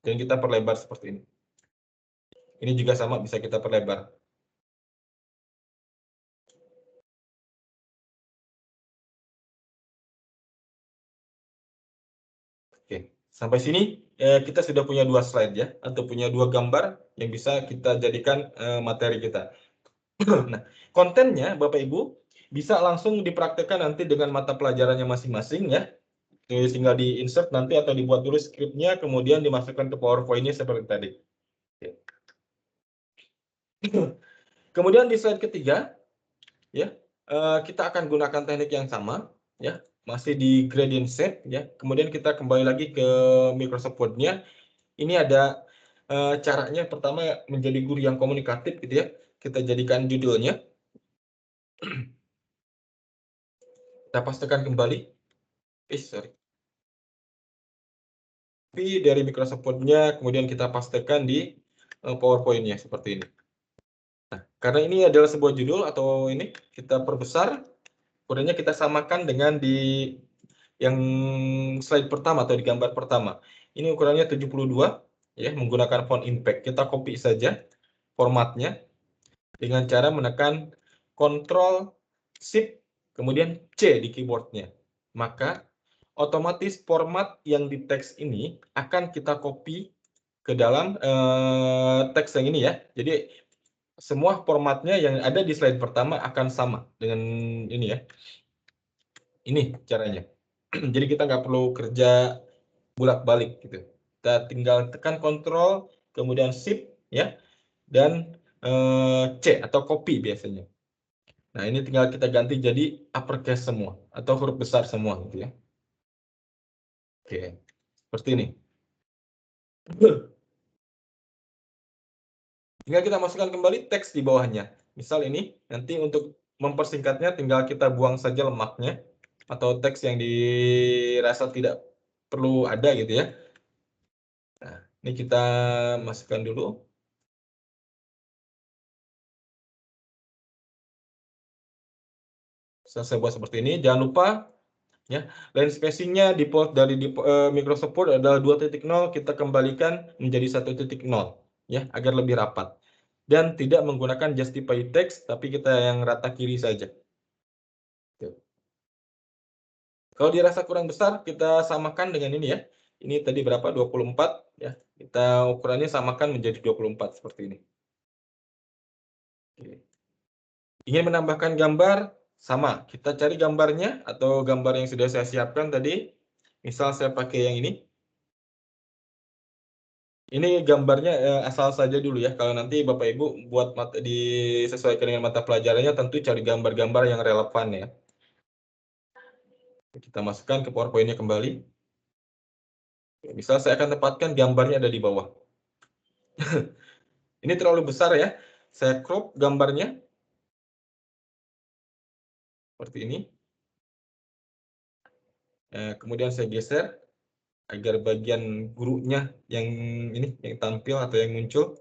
S2: dan kita perlebar seperti ini. Ini juga sama, bisa kita perlebar. Oke, sampai sini kita sudah punya 2 slide ya, atau punya 2 gambar yang bisa kita jadikan materi kita. Nah, kontennya Bapak Ibu bisa langsung dipraktekkan nanti dengan mata pelajarannya masing-masing ya. Tinggal di-insert nanti atau dibuat dulu skripnya, kemudian dimasukkan ke PowerPoint-nya seperti tadi. Kemudian di slide ketiga, ya, kita akan gunakan teknik yang sama, ya, masih di gradient shape, ya. Kemudian kita kembali lagi ke Microsoft Word-nya. Ini ada caranya. Pertama, menjadi guru yang komunikatif, gitu ya. Kita jadikan judulnya. Kita pastikan kembali. Sorry. Dari Microsoft Word-nya, kemudian kita pastikan di PowerPoint-nya seperti ini. Nah, karena ini adalah sebuah judul atau ini, kita perbesar, kemudian kita samakan dengan di yang slide pertama atau di gambar pertama. Ini ukurannya 72, ya, menggunakan font impact. Kita copy saja formatnya dengan cara menekan Ctrl Shift kemudian C di keyboardnya. Maka otomatis format yang di teks ini akan kita copy ke dalam teks yang ini ya. Jadi semua formatnya yang ada di slide pertama akan sama dengan ini ya. Ini caranya. Jadi kita nggak perlu kerja bolak-balik gitu. Kita tinggal tekan Ctrl kemudian Shift ya, dan C atau copy biasanya. Nah, ini tinggal kita ganti jadi uppercase semua atau huruf besar semua gitu ya. Oke, seperti ini. Tinggal kita masukkan kembali teks di bawahnya. Misal ini, nanti untuk mempersingkatnya tinggal kita buang saja lemaknya atau teks yang dirasa tidak perlu ada gitu ya. Nah, ini kita masukkan dulu. Saya buat seperti ini. Jangan lupa ya, line spacing-nya default dari Microsoft Word adalah 2.0, kita kembalikan menjadi 1.0 ya, agar lebih rapat. Dan tidak menggunakan justify text, tapi kita yang rata kiri saja. Kalau dirasa kurang besar, kita samakan dengan ini ya. Ini tadi berapa? 24 ya. Kita ukurannya samakan menjadi 24 seperti ini. Ingin menambahkan gambar, sama. Kita cari gambarnya atau gambar yang sudah saya siapkan tadi. Misal saya pakai yang ini. Ini gambarnya asal saja dulu ya. Kalau nanti Bapak Ibu buat disesuaikan dengan mata pelajarannya, tentu cari gambar-gambar yang relevan ya. Kita masukkan ke PowerPoint-nya kembali. Misal saya akan tempatkan gambarnya ada di bawah. Ini terlalu besar ya. Saya crop gambarnya. Seperti ini. Kemudian saya geser agar bagian gurunya yang ini, yang tampil atau yang muncul.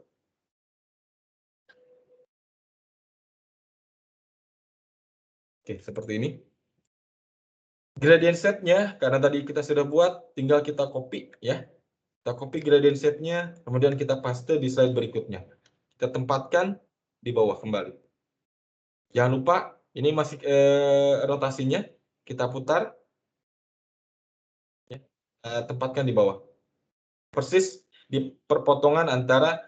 S2: Oke, seperti ini. Gradient set-nya, karena tadi kita sudah buat, tinggal kita copy ya. Kita copy gradient set-nya, kemudian kita paste di slide berikutnya. Kita tempatkan di bawah kembali. Jangan lupa, ini masih rotasinya, kita putar. Ya. Tempatkan di bawah. Persis di perpotongan antara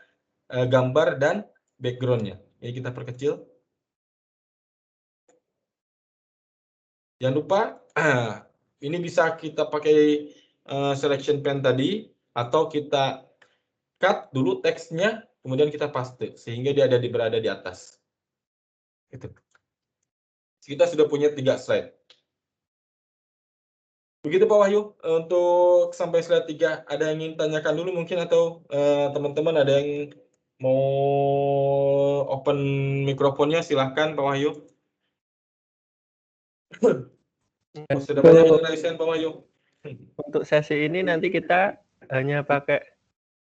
S2: gambar dan background-nya. Ini kita perkecil. Jangan lupa Ini bisa kita pakai selection pen tadi, atau kita cut dulu teksnya, kemudian kita paste sehingga dia berada di atas. Gitu. Kita sudah punya 3 slide. Begitu Pak Wahyu, untuk sampai slide 3, ada yang ingin tanyakan dulu mungkin, atau teman-teman ada yang mau open mikrofonnya, silahkan Pak Wahyu. Sudah banyak yang raise Pak Wahyu.
S1: Untuk sesi ini nanti kita hanya pakai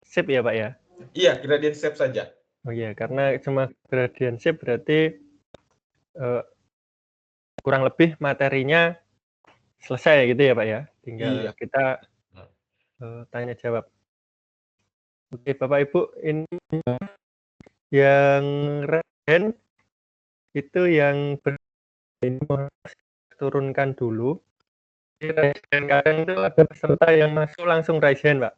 S1: shape ya Pak ya?
S2: Iya, gradient shape saja.
S1: Oh iya, karena cuma gradient shape berarti kurang lebih materinya selesai gitu ya Pak ya? Tinggal
S2: Iya.
S1: kita tanya jawab. Oke Bapak Ibu, ini yang regen itu yang turunkan dulu. Kadang itu ada peserta yang masuk langsung raise hand, Pak.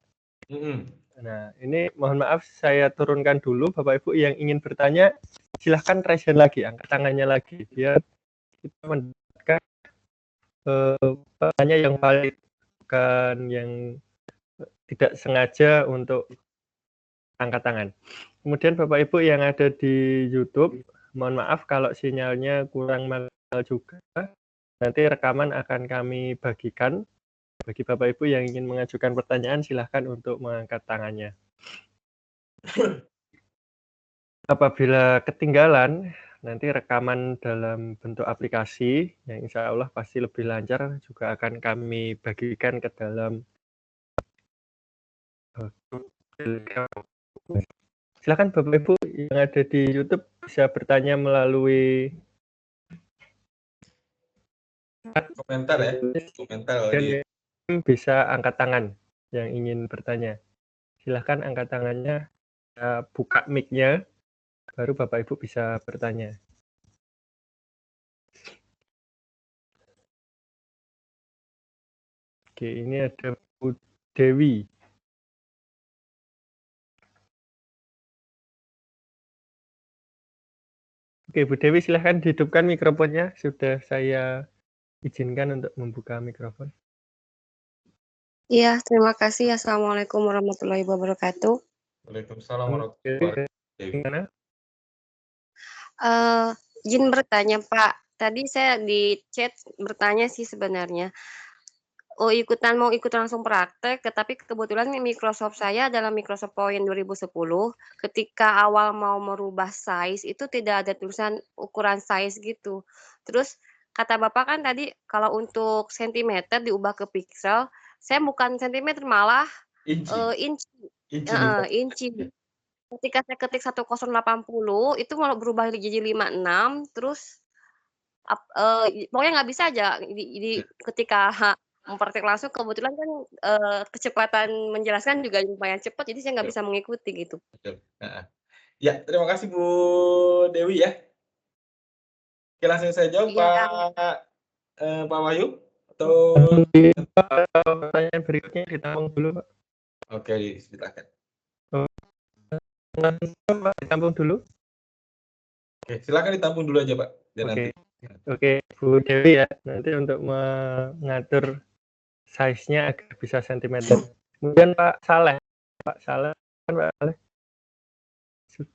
S1: Nah, ini mohon maaf saya turunkan dulu. Bapak Ibu yang ingin bertanya, silahkan raise hand lagi, angkat tangannya lagi, biar kita mendapatkan pertanyaan yang valid, bukan yang tidak sengaja untuk angkat tangan. Kemudian Bapak Ibu yang ada di YouTube, mohon maaf kalau sinyalnya kurang maksimal juga. Nanti rekaman akan kami bagikan. Bagi Bapak Ibu yang ingin mengajukan pertanyaan, silahkan untuk mengangkat tangannya. Apabila ketinggalan, nanti rekaman dalam bentuk aplikasi, yang insya Allah pasti lebih lancar, juga akan kami bagikan ke dalam silakan Bapak Ibu yang ada di YouTube bisa bertanya melalui
S2: komentar ya, komentar
S1: dan bisa angkat tangan yang ingin bertanya. Silahkan angkat tangannya, buka mic-nya, baru Bapak Ibu bisa bertanya. Oke, ini ada Bu Dewi. Oke, Bu Dewi silahkan dihidupkan mikrofonnya. Sudah saya izinkan untuk membuka mikrofon.
S3: Iya, terima kasih. Assalamualaikum warahmatullahi wabarakatuh.
S2: Waalaikumsalam warahmatullahi wabarakatuh.
S3: Izin bertanya, Pak. Tadi saya di chat bertanya sih sebenarnya. Mau ikutan langsung praktek, tetapi kebetulan Microsoft saya adalah Microsoft Point 2010. Ketika awal mau merubah size itu tidak ada tulisan ukuran size gitu. Terus kata Bapak kan tadi kalau untuk sentimeter diubah ke pixel, saya bukan sentimeter malah inci. Inci. Ketika saya ketik 1080 itu malah berubah jadi 56, terus pokoknya nggak bisa aja ketika mempraktek langsung, kebetulan kan kecepatan menjelaskan juga lumayan cepat, jadi saya nggak bisa mengikuti gitu.
S2: Betul. Ya, terima kasih Bu Dewi ya. Oke, langsung saya jawab Pak Wahyu, atau
S1: pertanyaan berikutnya ditampung dulu Pak.
S2: Oke, silakan.
S1: Ditampung dulu.
S2: Oke, silakan ditampung dulu aja Pak.
S1: Oke, Bu Dewi ya, nanti untuk mengatur size-nya agar bisa sentimeter. Kemudian Pak Saleh kan Pak Saleh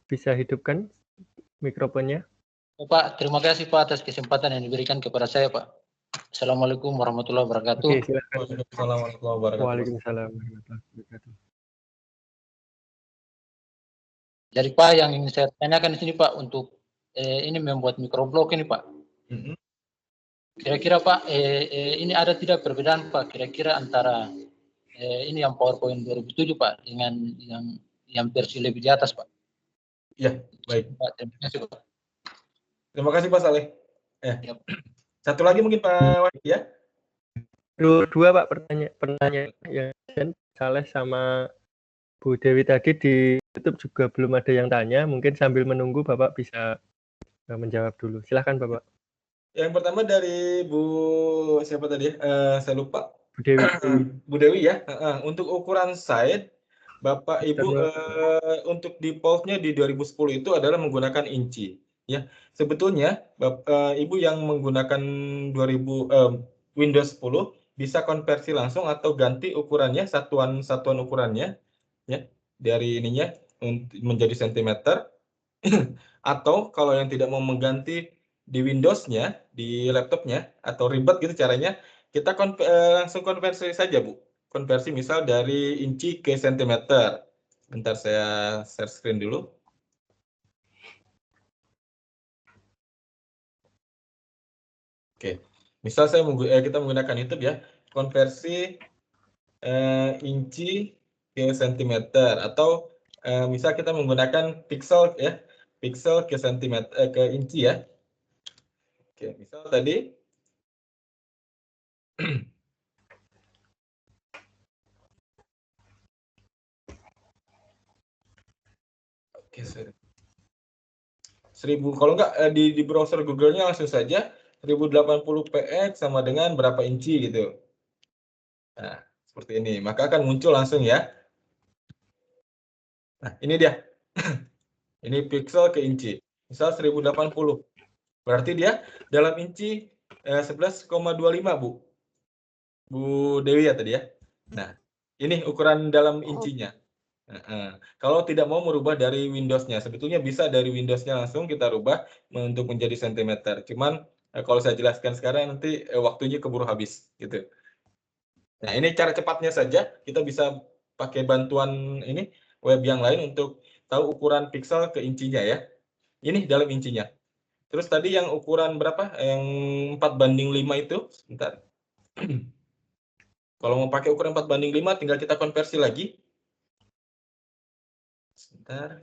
S1: bisa hidupkan mikrofonnya.
S4: Pak, terima kasih Pak atas kesempatan yang diberikan kepada saya Pak. Assalamualaikum warahmatullahi wabarakatuh.
S1: Oke, silakan.
S2: Waalaikumsalam warahmatullahi wabarakatuh.
S1: Waalaikumsalam warahmatullahi wabarakatuh.
S4: Jadi Pak, yang ingin saya tanyakan di sini Pak, untuk ini membuat microblog ini Pak. Kira-kira Pak, ini ada tidak perbedaan Pak, kira-kira antara ini yang PowerPoint 2007 Pak, dengan yang versi lebih di atas Pak?
S2: Iya, baik.
S4: Pak, terima kasih Pak.
S2: Terima kasih Pak Saleh. Satu lagi mungkin Pak Wahyu ya.
S1: Dua Pak pertanyaan yang Saleh sama Bu Dewi tadi di YouTube juga belum ada yang tanya. Mungkin sambil menunggu Bapak bisa menjawab dulu. Silahkan Bapak.
S2: Yang pertama dari Bu siapa tadi? Saya lupa.
S1: Bu Dewi.
S2: Bu Dewi ya. Untuk ukuran side, Bapak Ibu untuk defaultnya di 2010 itu adalah menggunakan inci. Ya, sebetulnya Ibu yang menggunakan Windows 10 bisa konversi langsung atau ganti ukurannya, satuan ukurannya ya, dari ininya menjadi sentimeter. Atau kalau yang tidak mau mengganti di Windows-nya, di laptopnya, atau ribet gitu caranya, kita langsung konversi saja, Bu. Konversi misal dari inci ke sentimeter. Bentar saya share screen dulu. Oke, misal kita menggunakan YouTube ya, konversi inci ke sentimeter, atau misal kita menggunakan pixel ya, pixel ke sentimeter ke inci ya. Oke, misal tadi oke, 1000, kalau enggak di browser Google-nya langsung saja 1080 px sama dengan berapa inci gitu. Nah, seperti ini. Maka akan muncul langsung ya. Nah, ini dia. Ini pixel ke inci. Misal 1080. Berarti dia dalam inci 11,25, Bu. Bu Dewi ya tadi ya. Nah, ini ukuran dalam incinya. Kalau tidak mau merubah dari Windows-nya, sebetulnya bisa dari Windows-nya langsung kita rubah untuk menjadi sentimeter. Cuman kalau saya jelaskan sekarang nanti waktunya keburu habis gitu. Nah, ini cara cepatnya saja. Kita bisa pakai bantuan ini web yang lain untuk tahu ukuran pixel ke incinya ya. Ini dalam incinya. Terus tadi yang ukuran berapa? Yang 4:5 itu, sebentar. Kalau mau pakai ukuran 4:5, tinggal kita konversi lagi. Sebentar.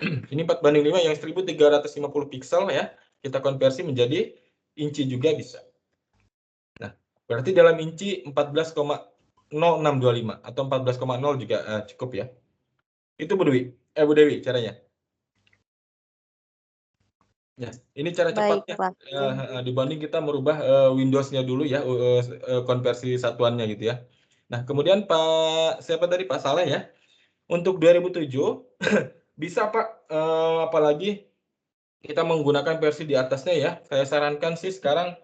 S2: Ini 4:5 yang 1350 pixel ya. Kita konversi menjadi inci juga bisa. Nah, berarti dalam inci 14,0625 atau 14,0 juga cukup ya. Itu Bu Dewi caranya. Ya, ini cara
S3: Baik,
S2: cepatnya
S3: Pak.
S2: dibanding kita merubah Windows-nya dulu ya, konversi satuannya gitu ya. Nah, kemudian siapa tadi, Pak Saleh ya. Untuk 2007 bisa Pak, apalagi kita menggunakan versi di atasnya ya. Saya sarankan sih sekarang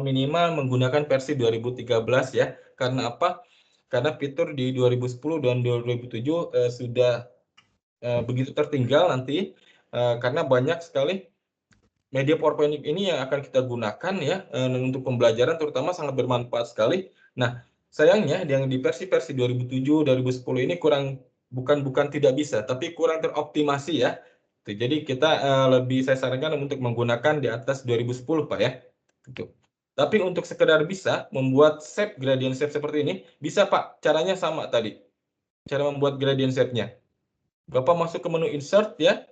S2: minimal menggunakan versi 2013 ya. Karena apa? Karena fitur di 2010 dan 2007 sudah begitu tertinggal nanti karena banyak sekali media PowerPoint ini yang akan kita gunakan ya untuk pembelajaran, terutama sangat bermanfaat sekali. Nah, sayangnya yang di versi-versi 2007, 2010 ini bukan tidak bisa, tapi kurang teroptimasi ya. Jadi kita saya sarankan untuk menggunakan di atas 2010 Pak ya. Gitu. Tapi untuk sekedar bisa membuat shape, gradient shape seperti ini, bisa Pak. Caranya sama tadi. Cara membuat gradient shape-nya. Bapak masuk ke menu insert ya.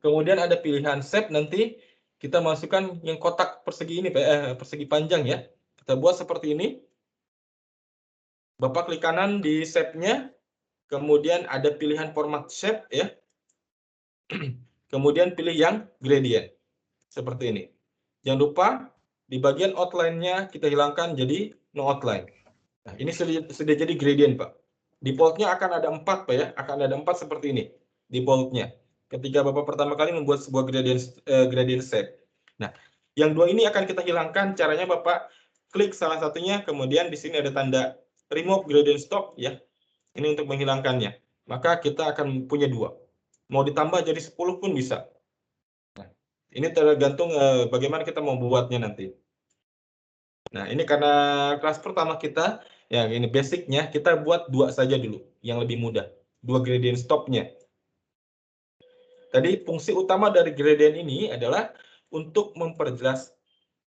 S2: Kemudian ada pilihan shape, nanti kita masukkan yang kotak persegi ini, persegi panjang ya. Kita buat seperti ini. Bapak klik kanan di shape-nya, kemudian ada pilihan format shape ya. Kemudian pilih yang gradient. Seperti ini. Jangan lupa di bagian outline-nya kita hilangkan jadi no outline. Nah, ini sudah jadi gradient, Pak. Default-nya akan ada 4, Pak ya. Akan ada 4 seperti ini default-nya. Ketika Bapak pertama kali membuat sebuah gradient shape. Nah, yang dua ini akan kita hilangkan. Caranya Bapak klik salah satunya, kemudian di sini ada tanda remove gradient stop ya. Ini untuk menghilangkannya. Maka kita akan punya 2. Mau ditambah jadi 10 pun bisa. Nah, ini tergantung bagaimana kita mau buatnya nanti. Nah, ini karena kelas pertama kita, ya ini basicnya, kita buat 2 saja dulu, yang lebih mudah. 2 gradient stop-nya. Tadi fungsi utama dari gradient ini adalah untuk memperjelas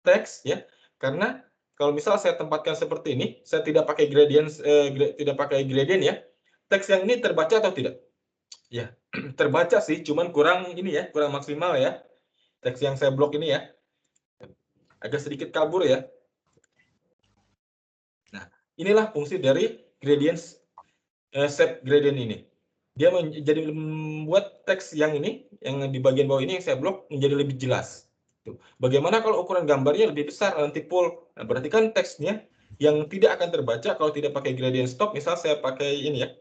S2: teks ya, karena kalau misal saya tempatkan seperti ini, saya tidak pakai gradient ya, teks yang ini terbaca atau tidak? Ya, terbaca sih, cuman kurang ini ya, kurang maksimal ya. Teks yang saya blok ini ya, agak sedikit kabur ya. Nah, inilah fungsi dari gradient shape gradient ini. Dia jadi membuat teks yang ini, yang di bagian bawah ini yang saya blok menjadi lebih jelas. Bagaimana kalau ukuran gambarnya lebih besar, nanti full? Nah, berarti kan teksnya yang tidak akan terbaca kalau tidak pakai gradient stop. Misal saya pakai ini ya,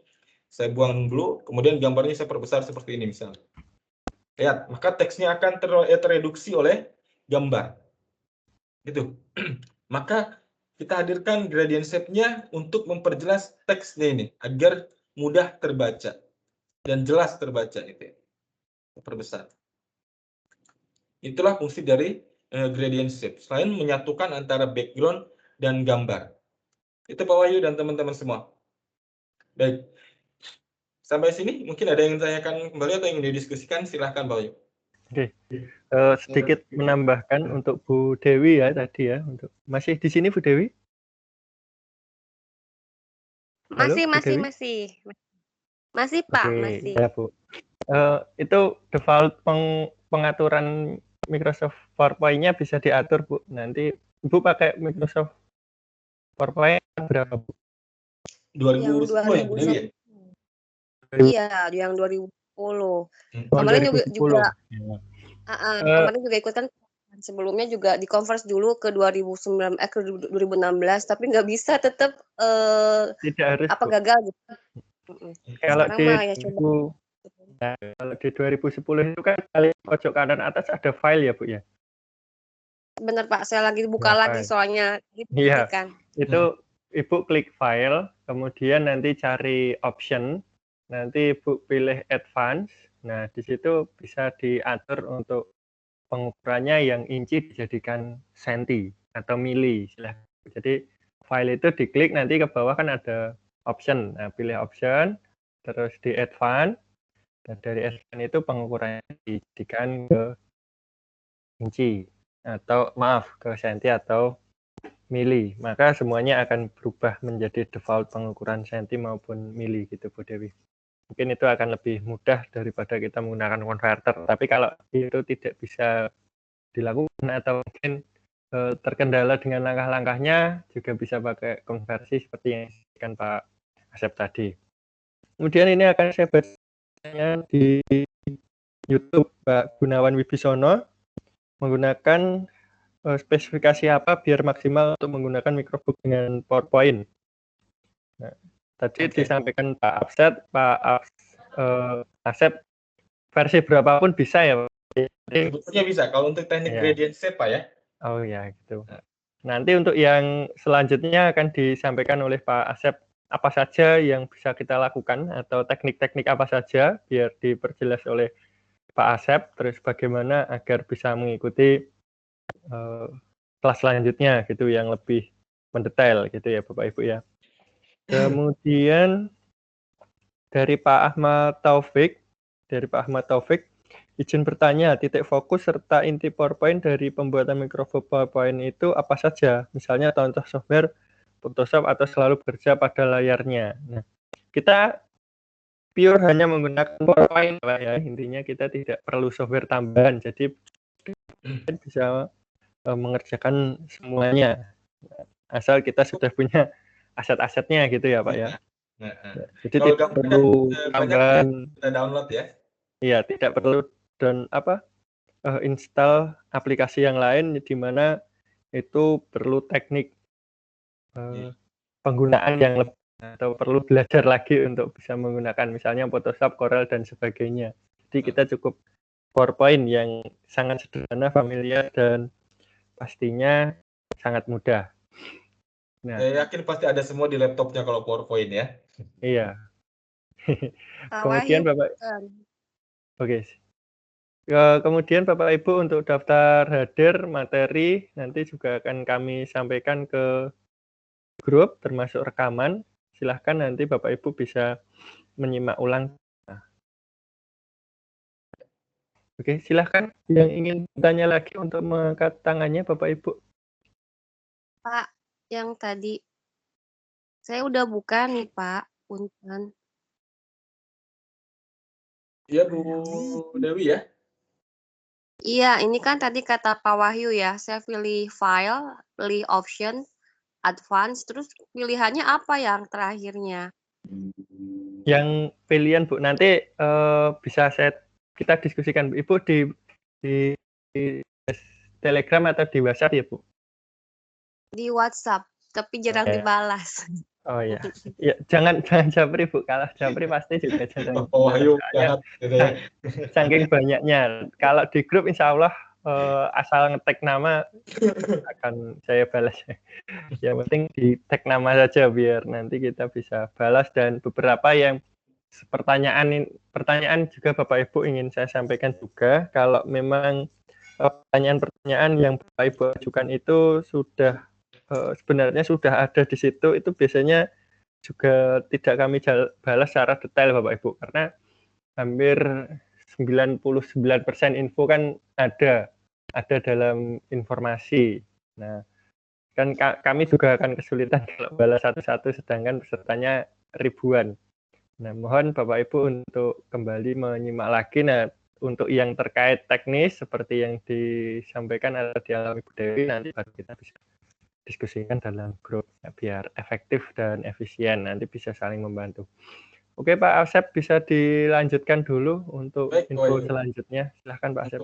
S2: saya buang dulu, kemudian gambarnya saya perbesar seperti ini misalnya. Lihat, maka teksnya akan tereduksi oleh gambar. Gitu. Maka kita hadirkan gradient shape-nya untuk memperjelas teksnya ini agar mudah terbaca dan jelas terbaca itu. Perbesar. Itulah fungsi dari gradient shape. Selain menyatukan antara background dan gambar. Itu Pak Wahyu dan teman-teman semua. Baik. Sampai sini mungkin ada yang ditanyakan kembali atau ingin didiskusikan, silahkan Pak Wahyu.
S1: Oke. Sedikit menambahkan untuk Bu Dewi ya tadi ya. Masih di sini Bu Dewi? Halo,
S3: Masih,
S1: Bu
S3: masih,
S1: Dewi?
S3: masih. Masih Pak,
S1: Oke,
S3: masih.
S1: ya Bu. Itu default pengaturan Microsoft PowerPoint-nya bisa diatur Bu. Nanti Ibu pakai Microsoft PowerPoint berapa Bu?
S2: 2010 ya, Bu Dewi ya?
S3: Iya, yang 2010. Kemarin juga
S1: 2010.
S3: kemarin juga ikut kan sebelumnya juga di converse dulu ke 2016 tapi nggak bisa, tetap
S1: Tidak harus
S3: apa
S1: Bu.
S3: gagal gitu.
S1: Kalau
S3: Sekarang
S1: di
S3: mah ya coba.
S1: kalau di 2010 itu kan paling pojok kanan atas ada file ya Bu ya.
S3: Bener Pak, saya lagi buka
S1: Ya,
S3: lagi
S1: file.
S3: soalnya gitu
S1: Iya.
S3: kan.
S1: Itu Ibu klik file, kemudian nanti cari option, nanti Ibu pilih advance. Nah, di situ bisa diatur untuk pengukurannya yang inci dijadikan senti atau mili. Jadi file itu diklik, nanti ke bawah kan ada option. Nah, pilih option, terus di advance, dan dari advance itu pengukurannya dijadikan ke inci atau maaf ke senti atau mili, maka semuanya akan berubah menjadi default pengukuran senti maupun mili gitu Bu Dewi. Mungkin itu akan lebih mudah daripada kita menggunakan konverter. Tapi kalau itu tidak bisa dilakukan atau mungkin terkendala dengan langkah-langkahnya, juga bisa pakai konversi seperti yang disebutkan Pak Asep tadi. Kemudian ini akan saya baca di YouTube Pak Gunawan Wibisono menggunakan spesifikasi apa biar maksimal untuk menggunakan microbook dengan PowerPoint. Nah, tadi disampaikan Pak Asep versi berapapun bisa ya Pak?
S2: Sebetulnya bisa kalau untuk teknik gradient shape Pak ya.
S1: Oh ya gitu. Nanti untuk yang selanjutnya akan disampaikan oleh Pak Asep apa saja yang bisa kita lakukan atau teknik-teknik apa saja biar diperjelas oleh Pak Asep, terus bagaimana agar bisa mengikuti kelas selanjutnya gitu yang lebih mendetail gitu ya Bapak Ibu ya. Kemudian dari Pak Ahmad Taufik, izin bertanya, titik fokus serta inti PowerPoint dari pembuatan Microsoft PowerPoint itu apa saja? Misalnya contoh software Photoshop atau selalu bekerja pada layarnya. Nah, kita pure hanya menggunakan PowerPoint Pak ya. Intinya kita tidak perlu software tambahan, jadi bisa mengerjakan semuanya. Asal kita sudah punya aset-asetnya gitu ya Pak ya. Jadi
S2: Kalau
S1: tidak perlu tambahan.
S2: Kita download ya.
S1: Iya, tidak perlu install aplikasi yang lain di mana itu perlu teknik penggunaan yang lebih atau perlu belajar lagi untuk bisa menggunakan misalnya Photoshop, Corel dan sebagainya. Jadi kita cukup PowerPoint yang sangat sederhana, familiar dan pastinya sangat mudah.
S2: Nah, saya yakin pasti ada semua di laptopnya kalau PowerPoint ya.
S1: Iya. Kemudian Bapak, oke. Kemudian Bapak Ibu untuk daftar hadir materi nanti juga akan kami sampaikan ke grup termasuk rekaman. Silahkan nanti Bapak Ibu bisa menyimak ulang. Oke, silahkan yang ingin bertanya lagi untuk mengangkat tangannya Bapak Ibu.
S3: Pak, yang tadi saya udah buka nih Pak, punten.
S2: Iya Bu Dewi ya.
S3: Iya, ini kan tadi kata Pak Wahyu ya, saya pilih file, pilih option, advance, terus pilihannya apa yang terakhirnya?
S1: Yang pilihan Bu, nanti bisa kita diskusikan Ibu di Telegram atau di WhatsApp ya Bu?
S3: Di WhatsApp, tapi jarang dibalas.
S1: Oh ya, ya jangan japri Bu, kalau japri pasti juga jarang.
S2: Oh ayo,
S1: saking banyaknya. Kalau di grup Insya Allah asal ngetek nama akan saya balas. Yang penting di tag nama saja biar nanti kita bisa balas, dan beberapa yang pertanyaan juga Bapak Ibu ingin saya sampaikan juga, kalau memang pertanyaan-pertanyaan yang Bapak Ibu ajukan itu sudah sebenarnya sudah ada di situ, itu biasanya juga tidak kami balas secara detail Bapak Ibu, karena hampir 99% info kan ada dalam informasi. Nah, kan kami juga akan kesulitan kalau balas satu-satu sedangkan pesertanya ribuan. Nah, mohon Bapak Ibu untuk kembali menyimak lagi. Nah, untuk yang terkait teknis seperti yang disampaikan atau dialami Bu Dewi, nanti baru kita bisa diskusikan dalam grup biar efektif dan efisien, nanti bisa saling membantu. Oke Pak Asep, bisa dilanjutkan dulu untuk info selanjutnya. Silahkan Pak Asep.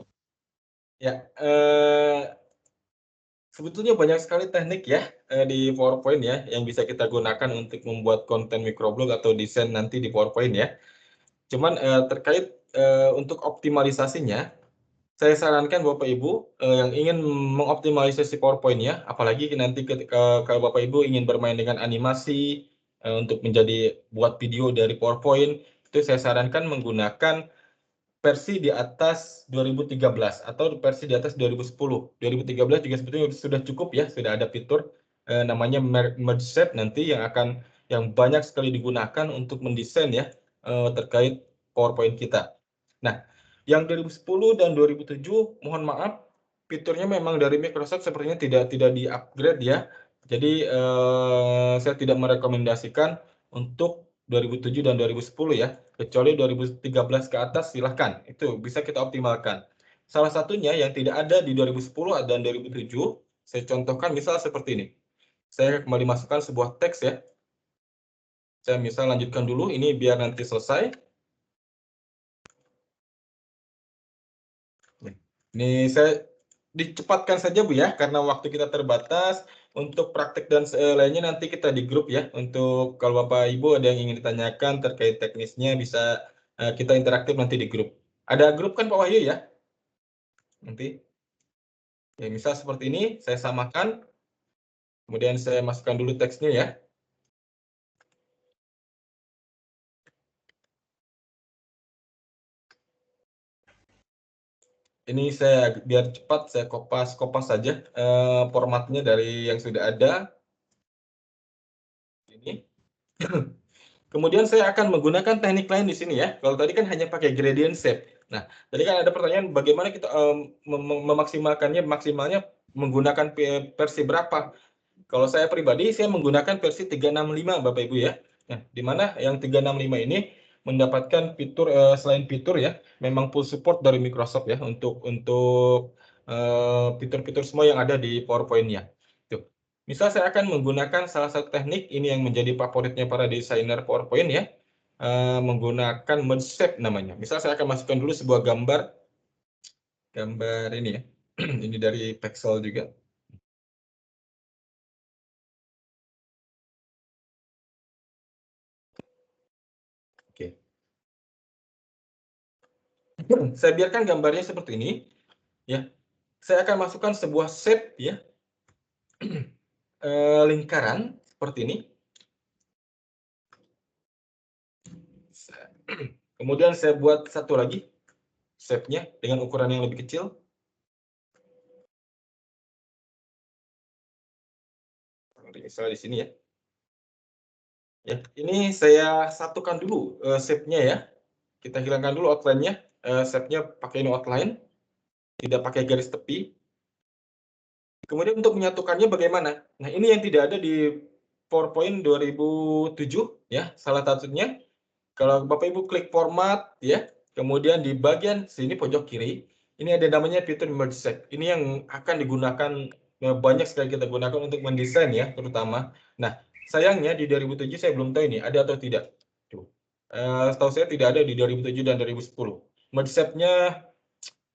S2: Ya, sebetulnya banyak sekali teknik ya di PowerPoint ya yang bisa kita gunakan untuk membuat konten microblog atau desain nanti di PowerPoint ya. Cuman terkait untuk optimalisasinya, saya sarankan Bapak Ibu yang ingin mengoptimalisasi PowerPoint ya, apalagi nanti ketika kalau Bapak Ibu ingin bermain dengan animasi untuk menjadi buat video dari PowerPoint, itu saya sarankan menggunakan versi di atas 2013 atau versi di atas 2010. 2013 juga sebetulnya sudah cukup ya, sudah ada fitur namanya merge shape nanti yang banyak sekali digunakan untuk mendesain ya terkait PowerPoint kita. Nah, yang 2010 dan 2007 mohon maaf fiturnya memang dari Microsoft sepertinya tidak di-upgrade ya. Jadi saya tidak merekomendasikan untuk 2007 dan 2010 ya, kecuali 2013 ke atas silahkan, itu bisa kita optimalkan. Salah satunya yang tidak ada di 2010 dan 2007, saya contohkan misal seperti ini. Saya kembali masukkan sebuah teks ya. Saya misal lanjutkan dulu, ini biar nanti selesai. Ini saya dicepatkan saja Bu ya, karena waktu kita terbatas. Untuk praktek dan lainnya nanti kita di grup ya. Untuk kalau Bapak Ibu ada yang ingin ditanyakan terkait teknisnya bisa kita interaktif nanti di grup. Ada grup kan Pak Wahyu ya? Nanti. Ya, misal seperti ini, saya samakan. Kemudian saya masukkan dulu teksnya ya. Ini saya biar cepat saya kopas saja formatnya dari yang sudah ada. Ini. Kemudian saya akan menggunakan teknik lain di sini ya. Kalau tadi kan hanya pakai gradient shape. Nah, tadi kan ada pertanyaan bagaimana kita memaksimalkannya, maksimalnya menggunakan versi berapa? Kalau saya pribadi, saya menggunakan versi 365 Bapak Ibu ya. Nah, di mana yang 365 ini mendapatkan fitur selain fitur ya, memang full support dari Microsoft ya untuk fitur-fitur semua yang ada di PowerPoint-nya. Tuh. Misal saya akan menggunakan salah satu teknik ini yang menjadi favoritnya para desainer PowerPoint ya, menggunakan merge shape namanya. Misal saya akan masukkan dulu sebuah gambar ini ya, ini dari Pexel juga. Oke. Saya biarkan gambarnya seperti ini ya. Saya akan masukkan sebuah shape ya, lingkaran seperti ini. Kemudian saya buat satu lagi shape-nya dengan ukuran yang lebih kecil. Misalnya di sini ya. Ya, ini saya satukan dulu shape-nya ya. Kita hilangkan dulu outline-nya. Shape-nya pakai ini outline, tidak pakai garis tepi. Kemudian untuk menyatukannya bagaimana? Nah, ini yang tidak ada di PowerPoint 2007 ya, salah satunya. Kalau Bapak Ibu klik format ya, kemudian di bagian sini pojok kiri, ini ada namanya fitur merge shape. Ini yang akan digunakan banyak sekali kita gunakan untuk mendesain ya, terutama. Nah, sayangnya di 2007 saya belum tahu ini ada atau tidak. Setahu saya tidak ada di 2007 dan 2010. Merge shape-nya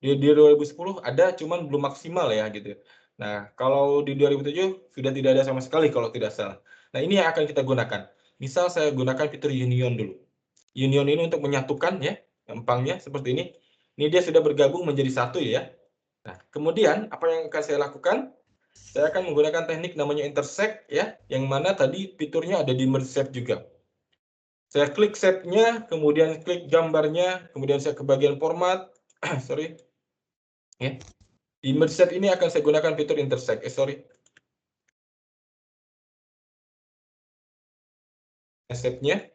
S2: di 2010 ada, cuman belum maksimal ya gitu. Nah, kalau di 2007 sudah tidak ada sama sekali kalau tidak salah. Nah, ini yang akan kita gunakan. Misal saya gunakan fitur union dulu. Union ini untuk menyatukan ya, gampangnya seperti ini. Ini dia sudah bergabung menjadi satu ya. Nah, kemudian apa yang akan saya lakukan? Saya akan menggunakan teknik namanya intersect ya, yang mana tadi fiturnya ada di merge shape juga. Saya klik shape-nya, kemudian klik gambarnya, kemudian saya ke bagian format. Sorry. Ya. Di merge shape ini akan saya gunakan fitur intersect. Sorry. Shape-nya.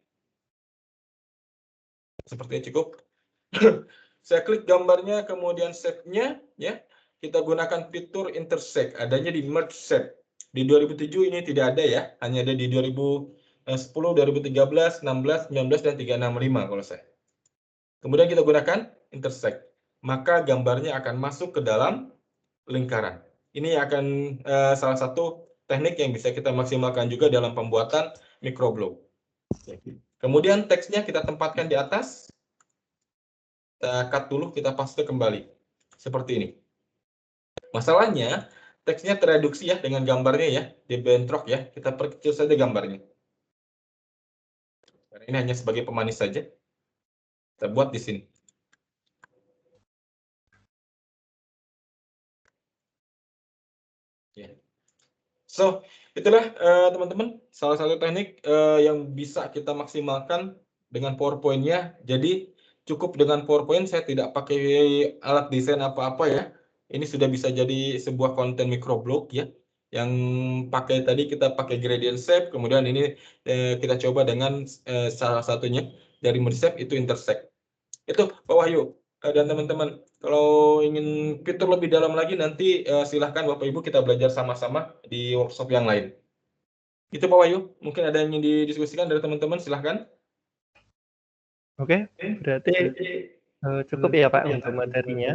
S2: Sepertinya cukup. Saya klik gambarnya, kemudian shape-nya, ya. Kita gunakan fitur intersect, adanya di merge shape. Di 2007 ini tidak ada ya, hanya ada di 2010, 2013, 16, 19, dan 365 kalau saya. Kemudian kita gunakan intersect, maka gambarnya akan masuk ke dalam lingkaran. Ini akan salah satu teknik yang bisa kita maksimalkan juga dalam pembuatan microblog. Kemudian teksnya kita tempatkan di atas, kita cut dulu, kita paste kembali. Seperti ini. Masalahnya, teksnya tereduksi ya dengan gambarnya ya, dibentrok ya, kita perkecil saja gambarnya. Karena ini hanya sebagai pemanis saja. Kita buat di sini. Ya. So, itulah teman-teman, salah satu teknik yang bisa kita maksimalkan dengan PowerPoint-nya. Jadi, cukup dengan PowerPoint, saya tidak pakai alat desain apa-apa ya. Ini sudah bisa jadi sebuah konten microblog ya. Yang pakai tadi kita pakai gradient shape, kemudian ini kita coba dengan salah satunya dari merge shape itu intersect. Itu Pak Wahyu dan teman-teman. Kalau ingin fitur lebih dalam lagi nanti silahkan Bapak Ibu kita belajar sama-sama di workshop yang lain. Itu Pak Wahyu, mungkin ada yang ingin didiskusikan dari teman-teman, silahkan.
S1: Oke, berarti cukup ya Pak untuk materinya.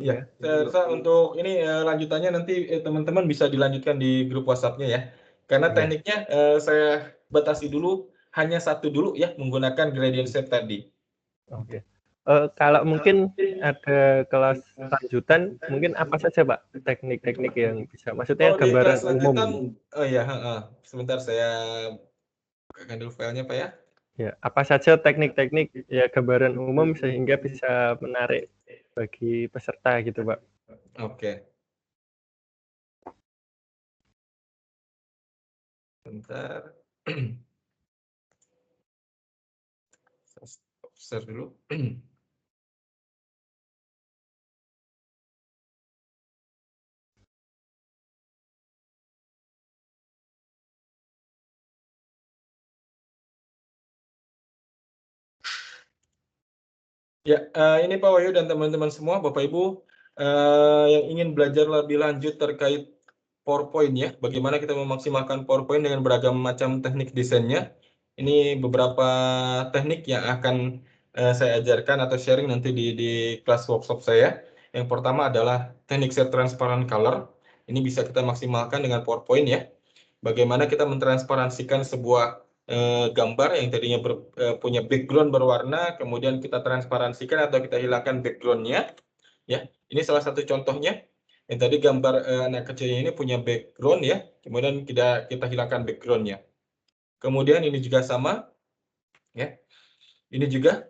S2: Ya, saya rasa untuk ini lanjutannya nanti teman-teman bisa dilanjutkan di grup WhatsApp-nya ya. Karena tekniknya saya batasi dulu, hanya satu dulu ya, menggunakan gradient shape tadi.
S1: Oke. Kalau mungkin ada kelas lanjutan, mungkin apa saja Pak teknik-teknik yang bisa, maksudnya
S2: Di
S1: gambaran
S2: kelas
S1: umum.
S2: lanjutan, oh ya, sebentar saya bukakan dulu filenya Pak ya.
S1: Ya, apa saja teknik-teknik ya gambaran umum sehingga bisa menarik bagi peserta gitu Pak.
S2: Oke. Bentar. Share dulu. Ya, ini Pak Wahyu dan teman-teman semua, Bapak Ibu yang ingin belajar lebih lanjut terkait PowerPoint ya, bagaimana kita memaksimalkan PowerPoint dengan beragam macam teknik desainnya. Ini beberapa teknik yang akan saya ajarkan atau sharing nanti di kelas workshop saya. Yang pertama adalah teknik set transparent color. Ini bisa kita maksimalkan dengan PowerPoint ya. Bagaimana kita mentransparansikan sebuah gambar yang tadinya punya background berwarna, kemudian kita transparansikan atau kita hilangkan backgroundnya. Ya, ini salah satu contohnya. Yang tadi gambar anak kecilnya ini punya background ya, kemudian kita hilangkan backgroundnya. Kemudian ini juga sama, ya. Ini juga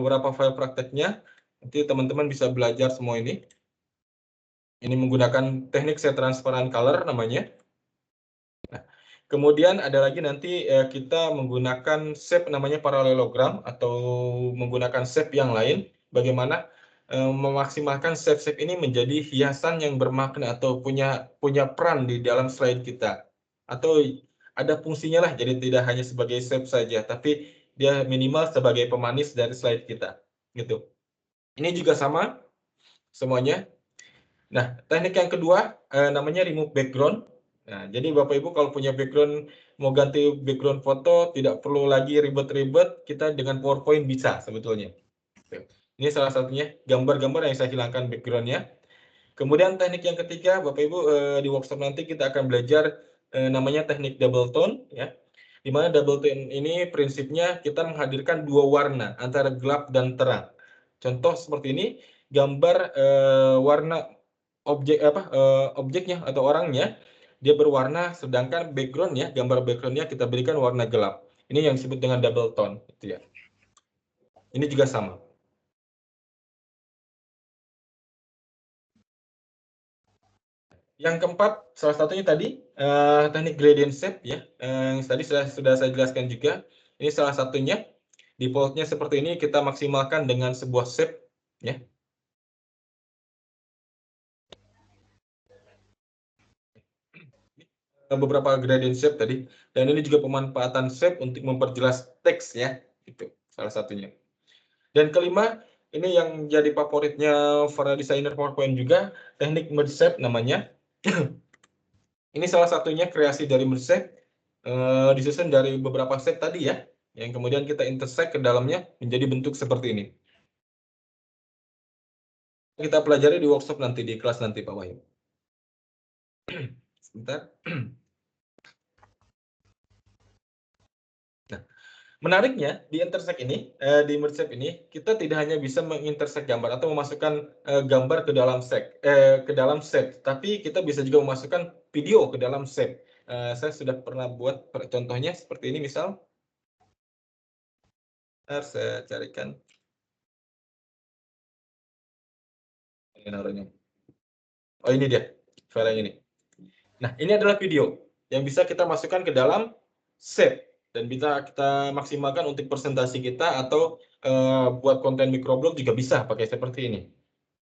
S2: beberapa file prakteknya. Nanti teman-teman bisa belajar semua ini. Ini menggunakan teknik set transparent color namanya. Nah, kemudian ada lagi nanti kita menggunakan shape namanya parallelogram atau menggunakan shape yang lain. Bagaimana memaksimalkan shape-shape ini menjadi hiasan yang bermakna atau punya peran di dalam slide kita. Atau ada fungsinya lah, jadi tidak hanya sebagai shape saja, tapi dia minimal sebagai pemanis dari slide kita. Gitu. Ini juga sama semuanya. Nah, teknik yang kedua namanya remove background. Nah, jadi Bapak Ibu kalau punya background, mau ganti background foto, tidak perlu lagi ribet-ribet, kita dengan PowerPoint bisa sebetulnya. Ini salah satunya, gambar-gambar yang saya hilangkan background-nya. Kemudian teknik yang ketiga, Bapak Ibu di workshop nanti kita akan belajar namanya teknik double tone, ya. Di mana double tone ini prinsipnya kita menghadirkan dua warna, antara gelap dan terang. Contoh seperti ini, gambar warna objeknya atau orangnya dia berwarna, sedangkan backgroundnya, gambar backgroundnya kita berikan warna gelap. Ini yang disebut dengan double tone, gitu ya. Ini juga sama. Yang keempat, salah satunya tadi teknik gradient shape ya, yang tadi sudah saya jelaskan juga. Ini salah satunya. Defaultnya seperti ini, kita maksimalkan dengan sebuah shape ya. Beberapa gradient shape tadi, dan ini juga pemanfaatan shape untuk memperjelas teks ya, itu salah satunya. Dan kelima, ini yang jadi favoritnya para desainer PowerPoint juga, teknik merge shape namanya. Ini salah satunya kreasi dari merge shape, disusun dari beberapa shape tadi ya, yang kemudian kita intersect ke dalamnya menjadi bentuk seperti ini. Kita pelajari di workshop nanti, di kelas nanti Pak Wahyu. Sebentar. Nah, menariknya di intersect ini, di merge shape ini, kita tidak hanya bisa mengintersect gambar atau memasukkan gambar ke dalam shape, tapi kita bisa juga memasukkan video ke dalam shape. Saya sudah pernah buat contohnya seperti ini, misal. Harus saya carikan. Oh, ini dia file yang ini. Nah, ini adalah video yang bisa kita masukkan ke dalam shape dan bisa kita maksimalkan untuk presentasi kita atau buat konten microblog juga bisa pakai seperti ini.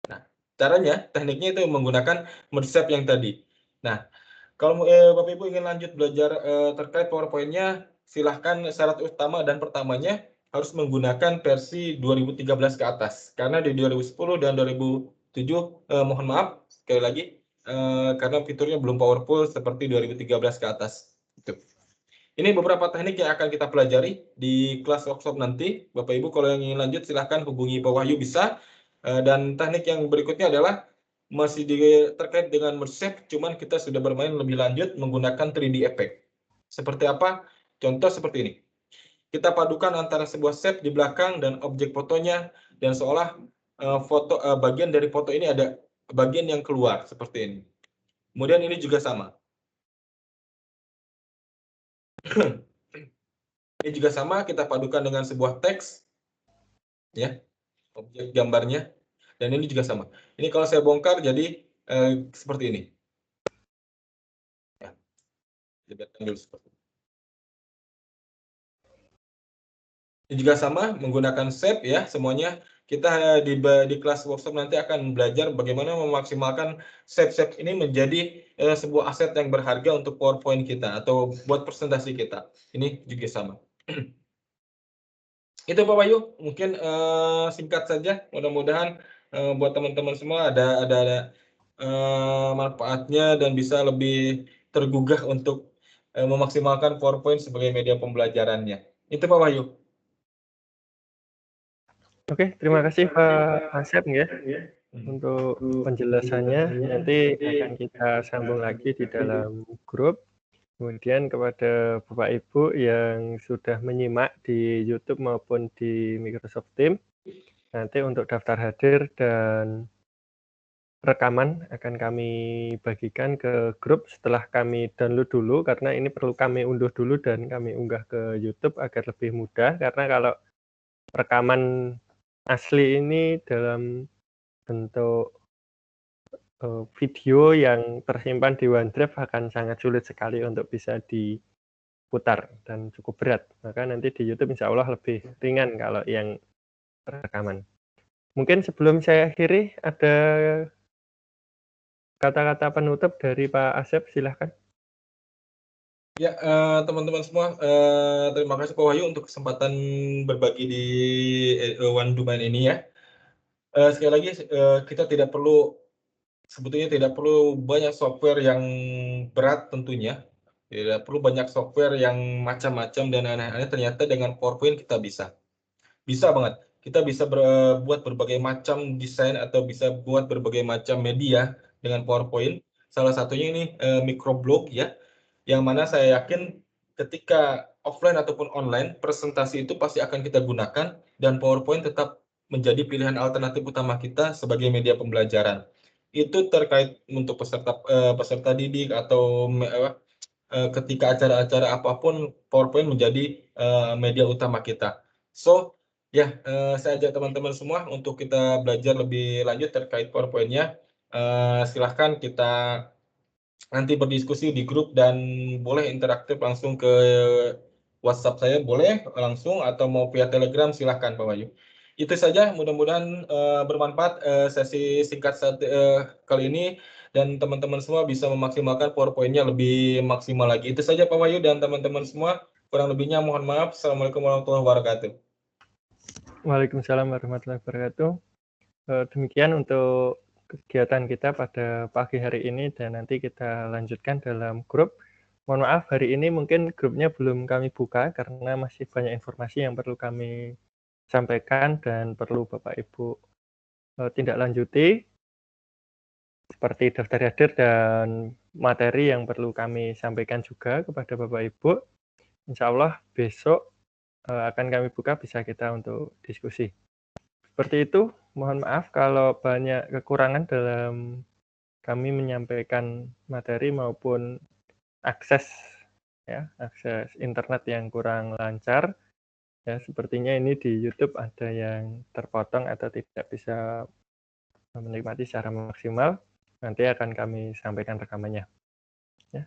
S2: Nah, caranya, tekniknya itu menggunakan merge shape yang tadi. Nah, kalau Bapak Ibu ingin lanjut belajar terkait PowerPoint-nya, silahkan syarat utama dan pertamanya harus menggunakan versi 2013 ke atas. Karena di 2010 dan 2007, mohon maaf, sekali lagi, karena fiturnya belum powerful seperti 2013 ke atas. Ini beberapa teknik yang akan kita pelajari di kelas workshop nanti. Bapak Ibu kalau yang ingin lanjut silahkan hubungi Pak Wahyu bisa. Dan teknik yang berikutnya adalah masih terkait dengan merge shape, cuman kita sudah bermain lebih lanjut menggunakan 3D effect. Seperti apa? Contoh seperti ini. Kita padukan antara sebuah shape di belakang dan objek fotonya, dan seolah bagian dari foto ini ada bagian yang keluar seperti ini. Kemudian ini juga sama. Ini juga sama, kita padukan dengan sebuah teks, ya, objek gambarnya, dan ini juga sama. Ini kalau saya bongkar jadi seperti ini. Ya, dulu seperti ini. Ini juga sama, menggunakan shape ya, semuanya. Kita di kelas workshop nanti akan belajar bagaimana memaksimalkan shape-shape ini menjadi sebuah aset yang berharga untuk PowerPoint kita atau buat presentasi kita. Ini juga sama. Itu Pak Wahyu, mungkin singkat saja. Mudah-mudahan buat teman-teman semua ada manfaatnya dan bisa lebih tergugah untuk memaksimalkan PowerPoint sebagai media pembelajarannya. Itu Pak Wahyu.
S1: Oke, terima kasih Pak Asep ya untuk penjelasannya. Nanti akan kita sambung lagi di dalam grup. Kemudian kepada Bapak Ibu yang sudah menyimak di YouTube maupun di Microsoft Teams, nanti untuk daftar hadir dan rekaman akan kami bagikan ke grup setelah kami download dulu, karena ini perlu kami unduh dulu dan kami unggah ke YouTube agar lebih mudah, karena kalau rekaman asli ini dalam bentuk video yang tersimpan di OneDrive akan sangat sulit sekali untuk bisa diputar dan cukup berat. Maka nanti di YouTube insya Allah lebih ringan kalau yang rekaman. Mungkin sebelum saya akhiri, ada kata-kata penutup dari Pak Asep, silahkan.
S2: Ya, teman-teman semua, terima kasih Pak Wahyu untuk kesempatan berbagi di One Domain ini ya. Sekali lagi, kita sebetulnya tidak perlu banyak software yang berat tentunya. Tidak perlu banyak software yang macam-macam dan aneh-aneh, ternyata dengan PowerPoint kita bisa. Bisa banget. Kita bisa buat berbagai macam desain atau bisa buat berbagai macam media dengan PowerPoint. Salah satunya ini microblog ya, yang mana saya yakin ketika offline ataupun online, presentasi itu pasti akan kita gunakan dan PowerPoint tetap menjadi pilihan alternatif utama kita sebagai media pembelajaran. Itu terkait untuk peserta didik atau ketika acara-acara apapun, PowerPoint menjadi media utama kita. So, ya, saya ajak teman-teman semua untuk kita belajar lebih lanjut terkait PowerPoint-nya. Silahkan kita nanti berdiskusi di grup dan boleh interaktif langsung ke WhatsApp saya, boleh langsung atau mau via Telegram, silahkan Pak Wahyu. Itu saja, mudah-mudahan bermanfaat sesi singkat kali ini dan teman-teman semua bisa memaksimalkan PowerPoint-nya lebih maksimal lagi. Itu saja Pak Wahyu dan teman-teman semua. Kurang lebihnya mohon maaf. Assalamualaikum warahmatullahi wabarakatuh.
S1: Waalaikumsalam warahmatullahi wabarakatuh. Demikian untuk kegiatan kita pada pagi hari ini dan nanti kita lanjutkan dalam grup. Mohon maaf, hari ini mungkin grupnya belum kami buka karena masih banyak informasi yang perlu kami sampaikan dan perlu Bapak Ibu tindak lanjuti seperti daftar hadir dan materi yang perlu kami sampaikan juga kepada Bapak Ibu. Insya Allah besok akan kami buka, bisa kita untuk diskusi. Seperti itu, mohon maaf kalau banyak kekurangan dalam kami menyampaikan materi maupun akses internet yang kurang lancar. Ya, sepertinya ini di YouTube ada yang terpotong atau tidak bisa menikmati secara maksimal. Nanti akan kami sampaikan rekamannya. Ya.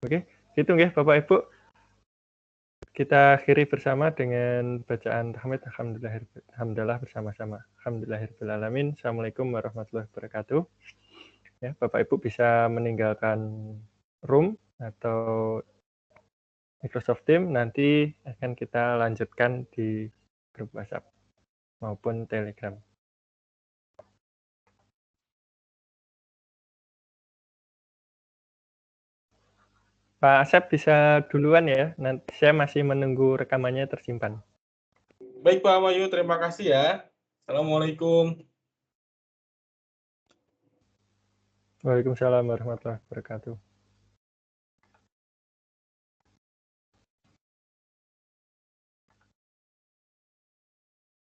S1: Oke, gitu ya Bapak Ibu. Kita akhiri bersama dengan bacaan tahmid. Alhamdulillah bersama-sama. Alhamdulillahirrahmanirrahim. Assalamualaikum warahmatullahi wabarakatuh. Ya, Bapak Ibu bisa meninggalkan room atau Microsoft Teams, nanti akan kita lanjutkan di grup WhatsApp maupun Telegram. Pak Asep bisa duluan ya, nanti saya masih menunggu rekamannya tersimpan.
S2: Baik Pak Wahyu, terima kasih ya. Assalamualaikum.
S1: Waalaikumsalam warahmatullahi wabarakatuh.